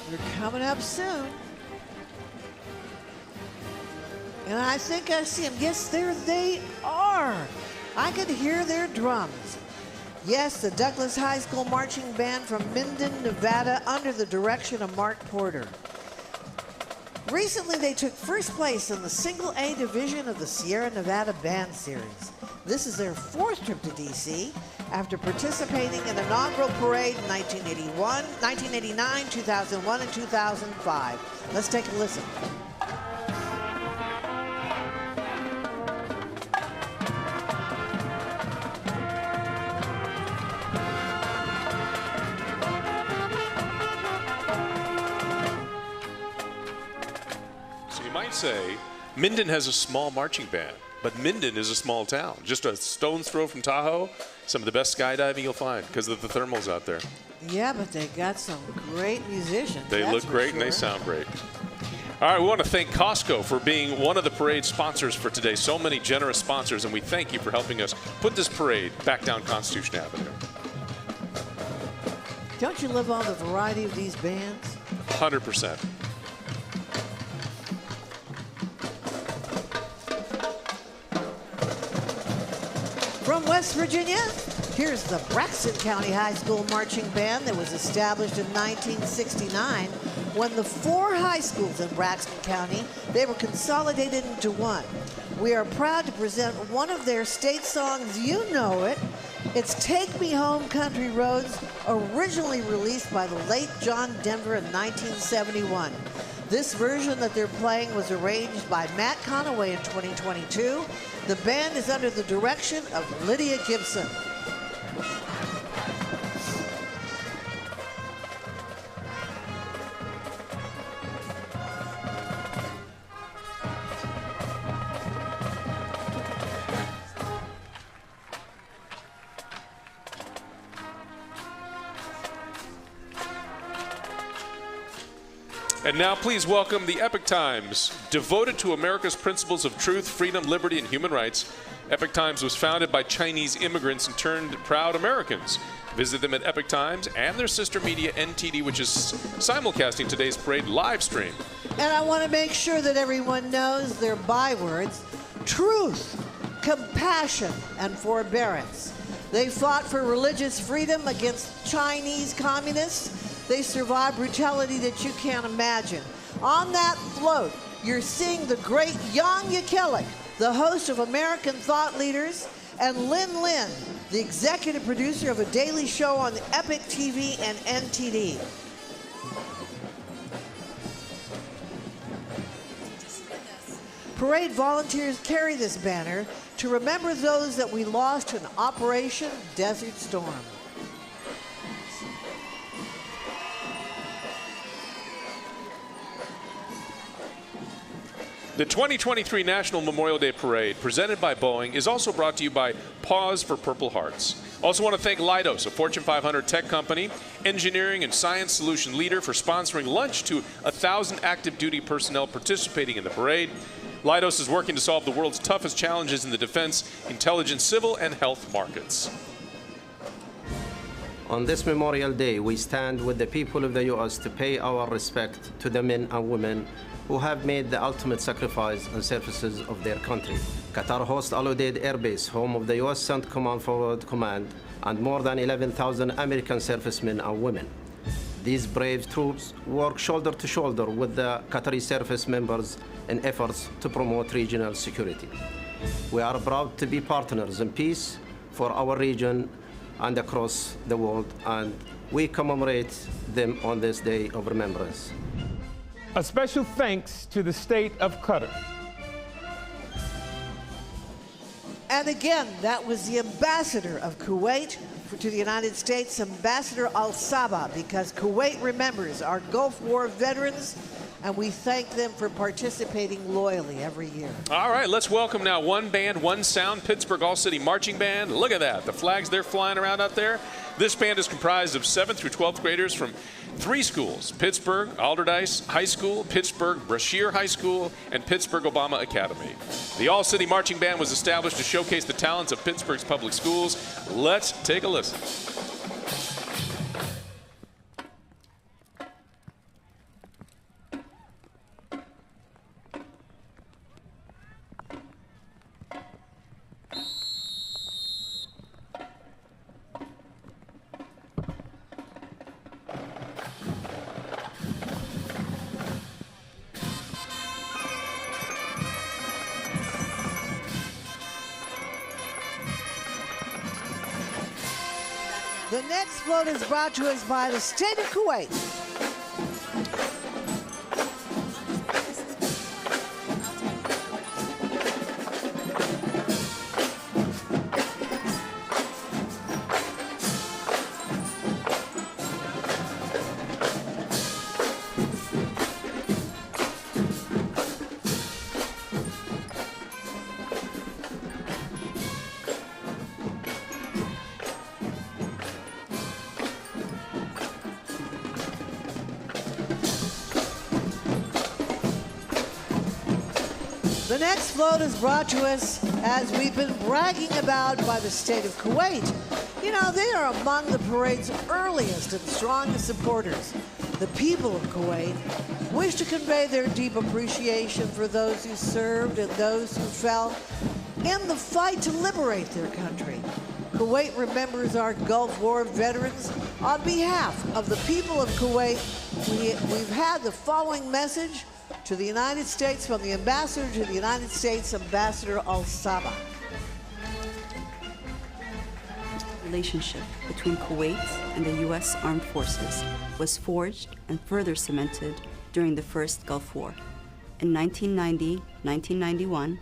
They're coming up soon. And I think I see them. Yes, there they are. I could hear their drums. Yes, the Douglas High School Marching Band from Minden, Nevada, under the direction of Mark Porter. Recently, they took first place in the Single A division of the Sierra Nevada Band Series. This is their fourth trip to D.C. after participating in the inaugural parade in 1981, 1989, 2001, and 2005. Let's take a listen. Say Minden has a small marching band, but Minden is a small town, just a stone's throw from Tahoe. Some of the best skydiving you'll find because of the thermals out there. Yeah, but they got some great musicians. They look great and they sound great. All right, we want to thank Costco for being one of the parade sponsors for today. So many generous sponsors, and we thank you for helping us put this parade back down Constitution Avenue. Don't you love all the variety of these bands? 100%. From West Virginia, here's the Braxton County High School Marching Band that was established in 1969 when the 4 high schools in Braxton County, they were consolidated into one. We are proud to present one of their state songs. You know it. It's Take Me Home Country Roads, originally released by the late John Denver in 1971. This version that they're playing was arranged by Matt Conaway in 2022. The band is under the direction of Lydia Gibson. And now please welcome the Epic Times, devoted to America's principles of truth, freedom, liberty, and human rights. Epic Times was founded by Chinese immigrants and turned proud Americans. Visit them at Epic Times and their sister media NTD, which is simulcasting today's parade live stream. And I want to make sure that everyone knows their bywords: truth, compassion, and forbearance. They fought for religious freedom against Chinese communists. They survived brutality that you can't imagine. On that float, you're seeing the great Jan Jekielek, the host of American Thought Leaders, and Lin Lin, the executive producer of a daily show on Epic TV and NTD. Parade volunteers carry this banner to remember those that we lost in Operation Desert Storm. The 2023 National Memorial Day Parade, presented by Boeing, is also brought to you by Pause for Purple Hearts. Also want to thank Leidos, a Fortune 500 tech company, engineering and science solution leader, for sponsoring lunch to 1,000 active duty personnel participating in the parade. Leidos is working to solve the world's toughest challenges in the defense, intelligence, civil, and health markets. On this Memorial Day, we stand with the people of the U.S. to pay our respect to the men and women who have made the ultimate sacrifice in services of their country. Qatar hosts Al Udeid Air Base, home of the U.S. Central Command Forward Command, and more than 11,000 American servicemen and women. These brave troops work shoulder to shoulder with the Qatari service members in efforts to promote regional security. We are proud to be partners in peace for our region and across the world, and we commemorate them on this day of remembrance. A special thanks to the state of Qatar. And again, that was the ambassador of Kuwait to the United States, Ambassador Al-Sabah, because Kuwait remembers our Gulf War veterans, and we thank them for participating loyally every year. All right, let's welcome now One Band, One Sound, Pittsburgh All-City Marching Band. Look at that, the flags they're flying around out there. This band is comprised of 7th through 12th graders from 3 schools: Pittsburgh Alderdice High School, Pittsburgh Brashear High School, and Pittsburgh Obama Academy. The All-City Marching Band was established to showcase the talents of Pittsburgh's public schools. Let's take a listen. The next float is brought to us by the state of Kuwait. The next float is brought to us, as we've been bragging about, by the state of Kuwait. You know, they are among the parade's earliest and strongest supporters. The people of Kuwait wish to convey their deep appreciation for those who served and those who fell in the fight to liberate their country. Kuwait remembers our Gulf War veterans. On behalf of the people of Kuwait, we've had the following message to the United States from the ambassador to the United States, Ambassador Al-Sabah. Relationship between Kuwait and the U.S. Armed Forces was forged and further cemented during the First Gulf War. In 1990-1991,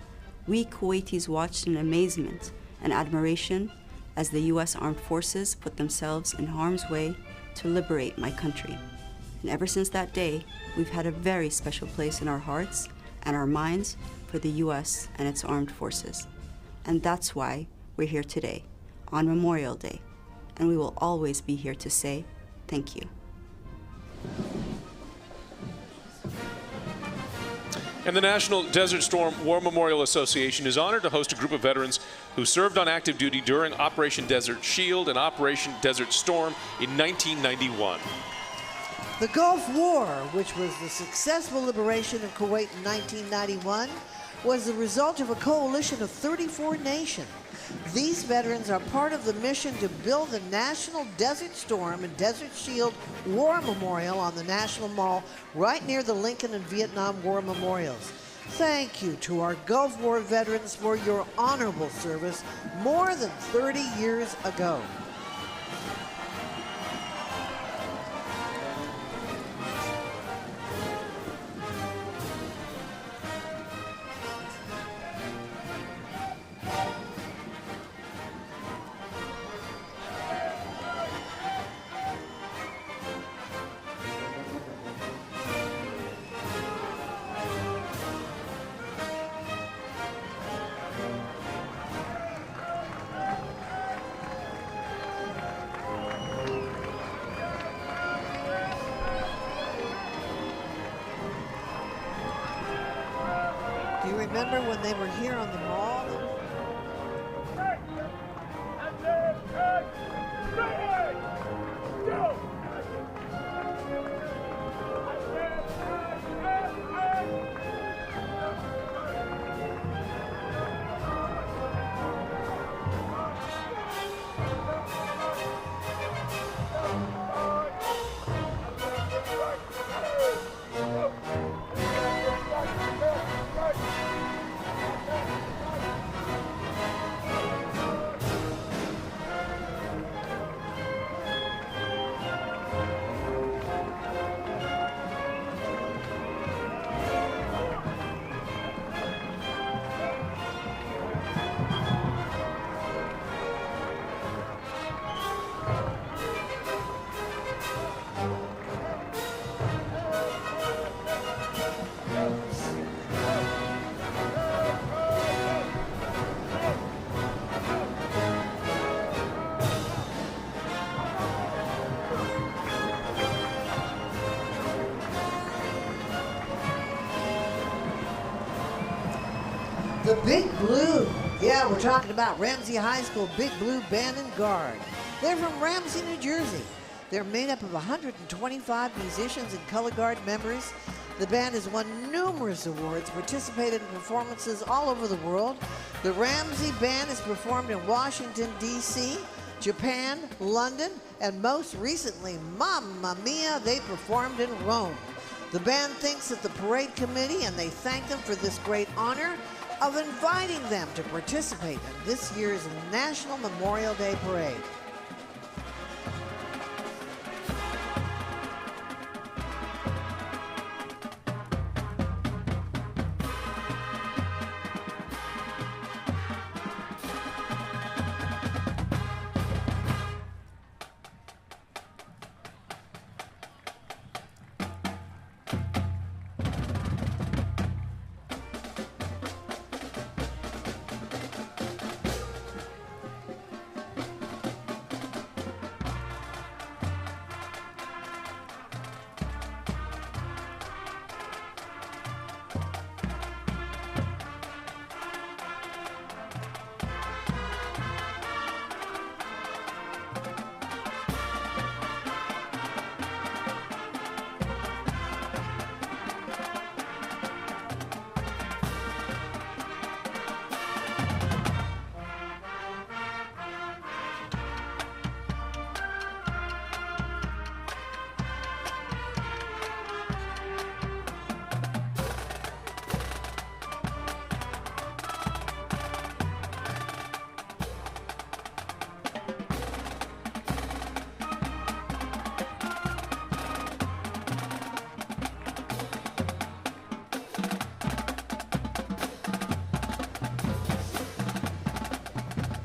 we Kuwaitis watched in amazement and admiration as the U.S. Armed Forces put themselves in harm's way to liberate my country. And ever since that day, we've had a very special place in our hearts and our minds for the U.S. and its armed forces. And that's why we're here today, on Memorial Day. And we will always be here to say thank you. And the National Desert Storm War Memorial Association is honored to host a group of veterans who served on active duty during Operation Desert Shield and Operation Desert Storm in 1991. The Gulf War, which was the successful liberation of Kuwait in 1991, was the result of a coalition of 34 nations. These veterans are part of the mission to build the National Desert Storm and Desert Shield War Memorial on the National Mall right near the Lincoln and Vietnam War Memorials. Thank you to our Gulf War veterans for your honorable service more than 30 years ago. You remember when they were here on the mall? The Big Blue. Yeah, we're talking about Ramsey High School Big Blue Band and Guard. They're from Ramsey, New Jersey. They're made up of 125 musicians and color guard members. The band has won numerous awards, participated in performances all over the world. The Ramsey Band has performed in Washington, D.C., Japan, London, and most recently, Mamma Mia, they performed in Rome. The band thanks the parade committee, and they thank them for this great honor of inviting them to participate in this year's National Memorial Day Parade.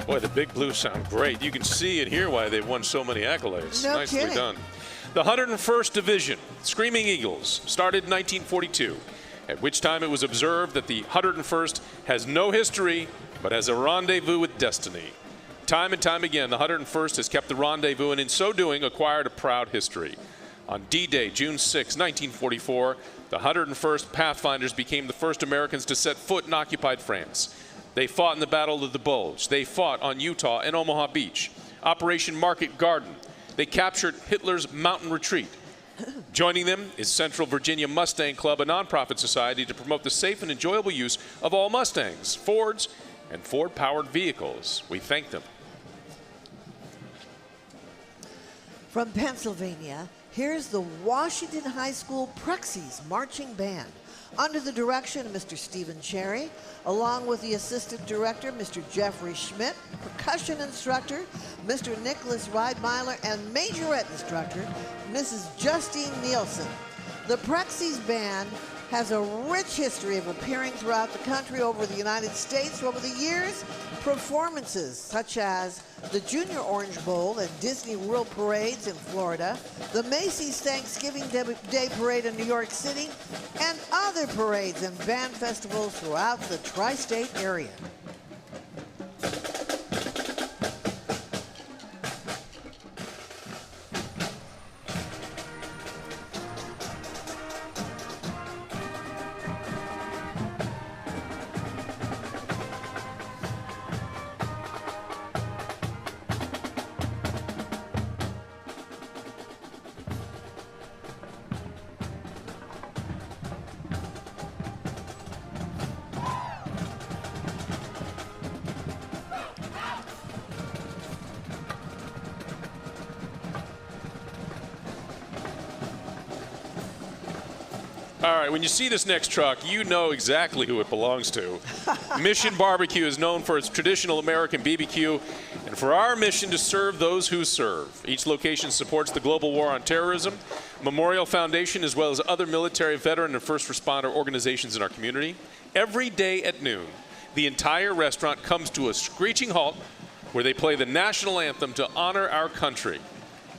Boy, the Big Blue sound great. You can see and hear why they've won so many accolades. No Nicely kidding. done. The 101st Division, Screaming Eagles, started in 1942, at which time it was observed that the 101st has no history, but has a rendezvous with destiny. Time and time again, the 101st has kept the rendezvous, and in so doing, acquired a proud history. On D-Day, June 6, 1944, the 101st Pathfinders became the first Americans to set foot in occupied France. They fought in the Battle of the Bulge. They fought on Utah and Omaha Beach. Operation Market Garden. They captured Hitler's mountain retreat. Joining them is Central Virginia Mustang Club, a nonprofit society to promote the safe and enjoyable use of all Mustangs, Fords, and Ford-powered vehicles. We thank them. From Pennsylvania, here's the Washington High School Prexies Marching Band, under the direction of Mr. Stephen Cherry, along with the Assistant Director, Mr. Jeffrey Schmidt, Percussion Instructor, Mr. Nicholas Riedmeiler, and Majorette Instructor, Mrs. Justine Nielsen. The Prexies Band has a rich history of appearing throughout the country over the United States over the years. Performances such as the Junior Orange Bowl and Disney World Parades in Florida, the Macy's Thanksgiving Day Parade in New York City, and other parades and band festivals throughout the tri-state area. All right, when you see this next truck, you know exactly who it belongs to. Mission Barbecue is known for its traditional American BBQ and for our mission to serve those who serve. Each location supports the global war on terrorism, Memorial Foundation, as well as other military, veteran, and first responder organizations in our community. Every day at noon, the entire restaurant comes to a screeching halt where they play the national anthem to honor our country.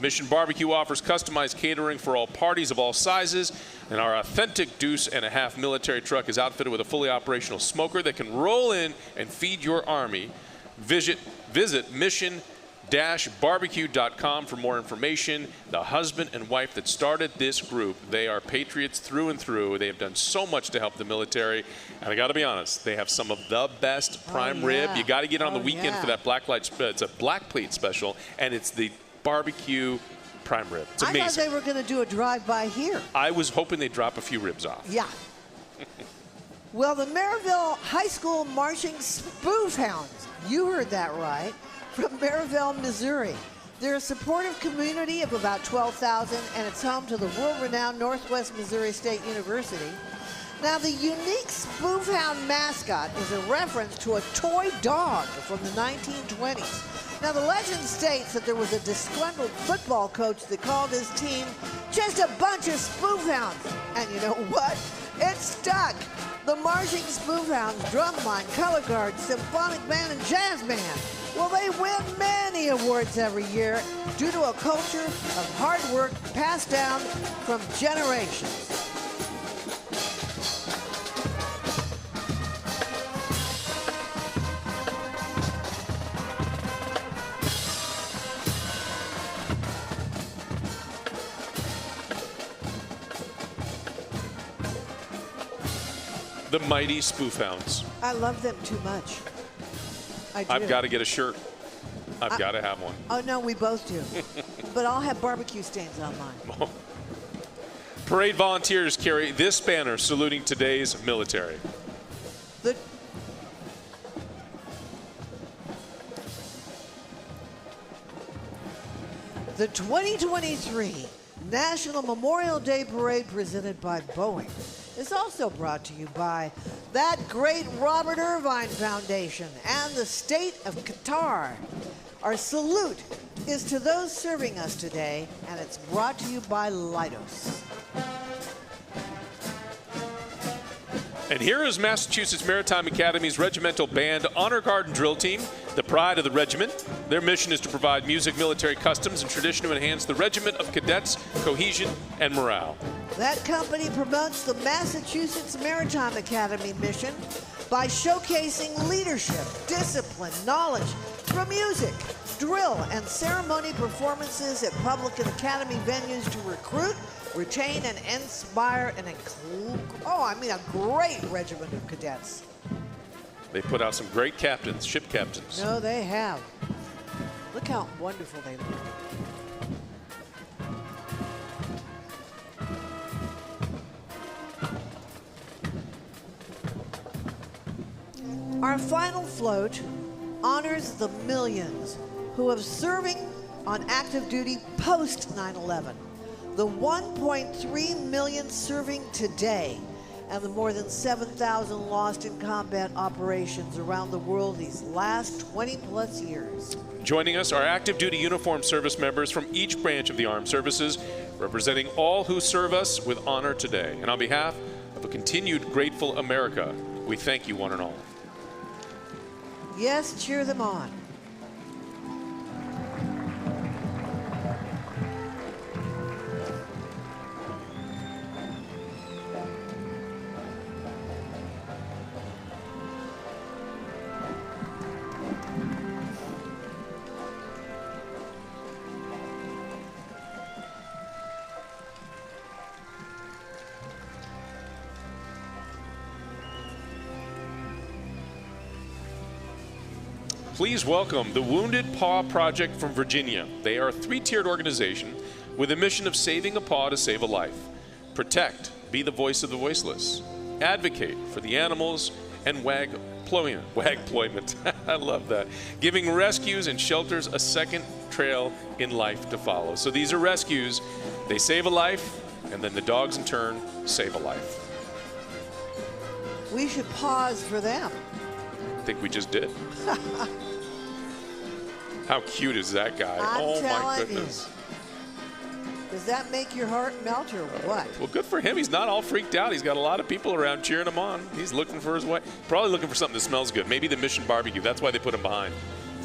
Mission Barbecue offers customized catering for all parties of all sizes, and our authentic deuce-and-a-half military truck is outfitted with a fully operational smoker that can roll in and feed your army. Visit mission-barbecue.com for more information. The husband and wife that started this group, they are patriots through and through. They have done so much to help the military, and I got to be honest, they have some of the best prime rib. You got to get on the weekend for that it's a black plate special, and it's the barbecue prime rib. It's amazing. I thought they were going to do a drive-by here. I was hoping they'd drop a few ribs off. Yeah. Well, the Maryville High School Marching Spoof Hounds, you heard that right, from Maryville, Missouri. They're a supportive community of about 12,000, and it's home to the world-renowned Northwest Missouri State University. Now, the unique Spoof Hound mascot is a reference to a toy dog from the 1920s. Now, the legend states that there was a disgruntled football coach that called his team just a bunch of spoof hounds. And you know what? It stuck. The Marching Spoof Hounds, drumline, color guard, symphonic band, and jazz band. Well, they win many awards every year due to a culture of hard work passed down from generations. The mighty Spoof Hounds. I love them too much. I do. I've got to get a shirt. I've got to have one. Oh, no, we both do. But I'll have barbecue stains on mine. Parade volunteers carry this banner saluting today's military. The 2023 National Memorial Day Parade presented by Boeing is also brought to you by that great Robert Irvine Foundation and the state of Qatar. Our salute is to those serving us today, and it's brought to you by Leidos. And here is Massachusetts Maritime Academy's Regimental Band Honor Guard and Drill Team, the pride of the regiment. Their mission is to provide music, military customs, and tradition to enhance the regiment of cadets' cohesion and morale. That company promotes the Massachusetts Maritime Academy mission by showcasing leadership, discipline, knowledge through music, drill, and ceremony performances at public and academy venues to recruit, retain, and inspire a great regiment of cadets. They put out some great captains, ship captains. No, they have. Look how wonderful they look. Our final float honors the millions who have serving on active duty post 9/11, the 1.3 million serving today, and the more than 7,000 lost in combat operations around the world these last 20 plus years. Joining us are active duty uniformed service members from each branch of the armed services, representing all who serve us with honor today. And on behalf of a continued grateful America, we thank you one and all. Yes, cheer them on. Please welcome the Wounded Paw Project from Virginia. They are a 3-tiered organization with a mission of saving a paw to save a life. Protect, be the voice of the voiceless. Advocate for the animals and wag employment. I love that. Giving rescues and shelters a second trail in life to follow. So these are rescues. They save a life, and then the dogs in turn save a life. We should pause for them. I think we just did. How cute is that guy? I'm my telling goodness. You. Does that make your heart melt or what? Well, good for him. He's not all freaked out. He's got a lot of people around cheering him on. He's looking for his way. Probably looking for something that smells good. Maybe the Mission Barbecue. That's why they put him behind.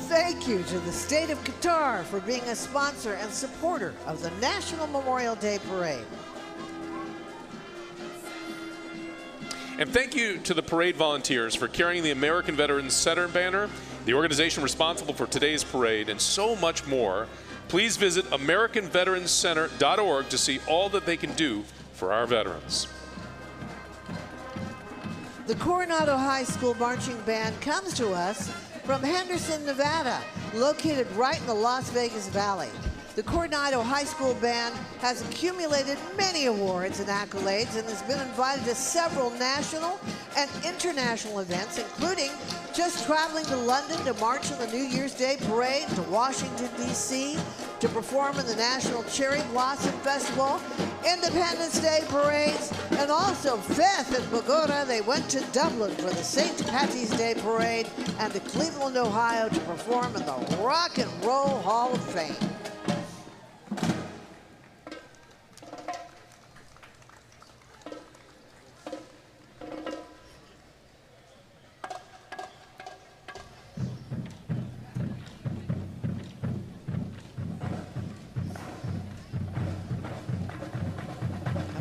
Thank you to the state of Qatar for being a sponsor and supporter of the National Memorial Day Parade. And thank you to the parade volunteers for carrying the American Veterans Center banner, the organization responsible for today's parade, and so much more. Please visit AmericanVeteransCenter.org to see all that they can do for our veterans. The Coronado High School Marching Band comes to us from Henderson, Nevada, located right in the Las Vegas Valley. The Coronado High School Band has accumulated many awards and accolades and has been invited to several national and international events, including just traveling to London to march in the New Year's Day Parade, to Washington, D.C., to perform in the National Cherry Blossom Festival, Independence Day parades, and also fifth in Bogota. They went to Dublin for the St. Patty's Day Parade and to Cleveland, Ohio to perform in the Rock and Roll Hall of Fame.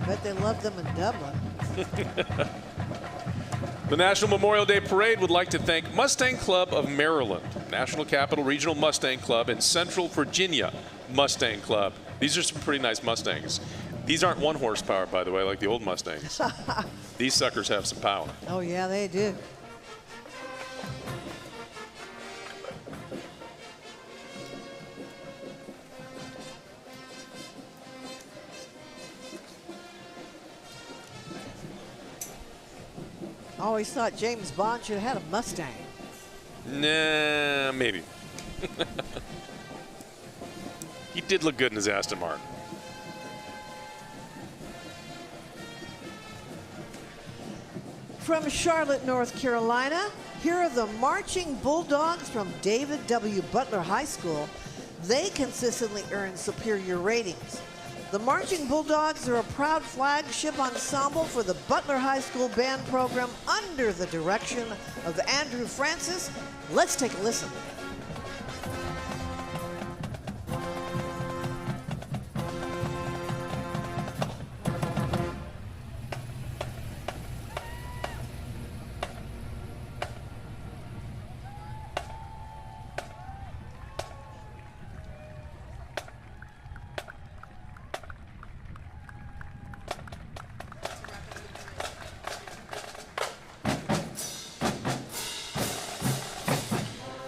Bet they love them in Dublin. The National Memorial Day Parade would like to thank Mustang Club of Maryland, National Capital Regional Mustang Club, and Central Virginia Mustang Club. These are some pretty nice Mustangs. These aren't 1 horsepower, by the way, like the old Mustangs. These suckers have some power. Oh, yeah, they do. I always thought James Bond should have had a Mustang. Nah, maybe. He did look good in his Aston Martin. From Charlotte, North Carolina, here are the Marching Bulldogs from David W. Butler High School. They consistently earn superior ratings. The Marching Bulldogs are a proud flagship ensemble for the Butler High School Band program under the direction of Andrew Francis. Let's take a listen.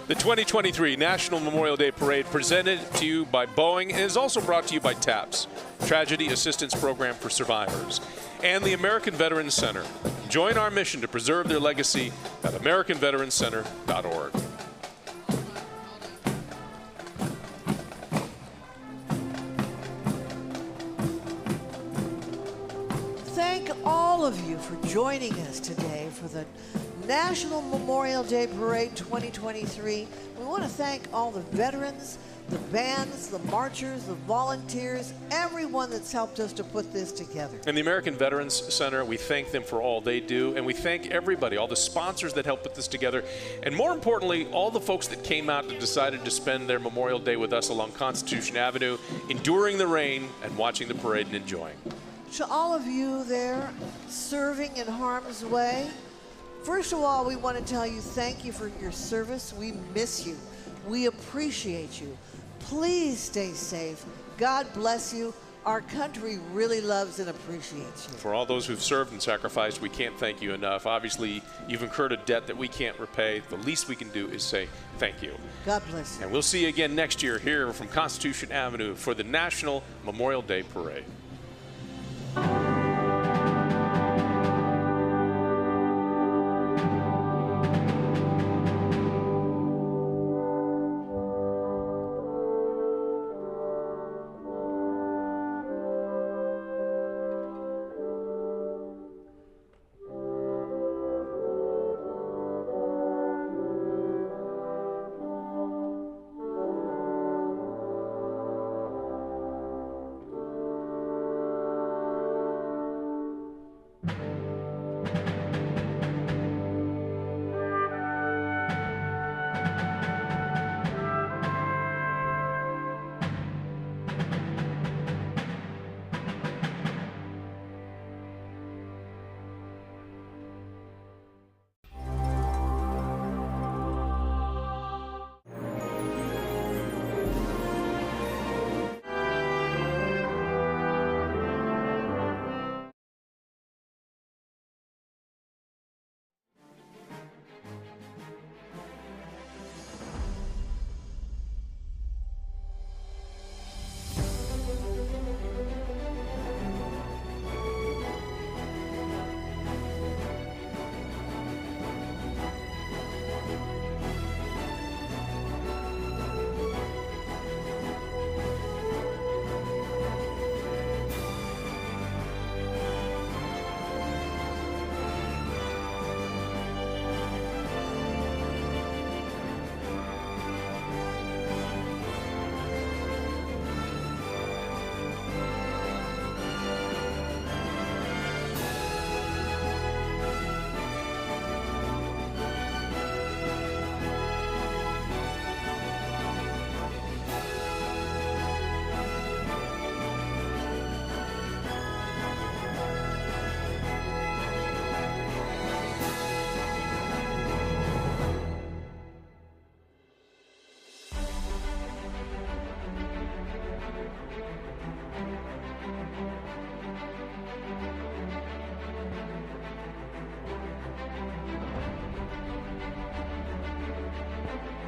The 2023 National Memorial Day Parade presented to you by Boeing and is also brought to you by TAPS, Tragedy Assistance Program for Survivors, and the American Veterans Center. Join our mission to preserve their legacy at AmericanVeteransCenter.org. Thank all of you for joining us today for the National Memorial Day Parade 2023. We want to thank all the veterans, the bands, the marchers, the volunteers, everyone that's helped us to put this together. And the American Veterans Center, we thank them for all they do, and we thank everybody, all the sponsors that helped put this together, and more importantly, all the folks that came out and decided to spend their Memorial Day with us along Constitution Avenue, enduring the rain and watching the parade and enjoying. To all of you there serving in harm's way, first of all, we want to tell you thank you for your service. We miss you. We appreciate you. Please stay safe. God bless you. Our country really loves and appreciates you. For all those who've served and sacrificed, we can't thank you enough. Obviously, you've incurred a debt that we can't repay. The least we can do is say thank you. God bless you. And we'll see you again next year here from Constitution Avenue for the National Memorial Day Parade.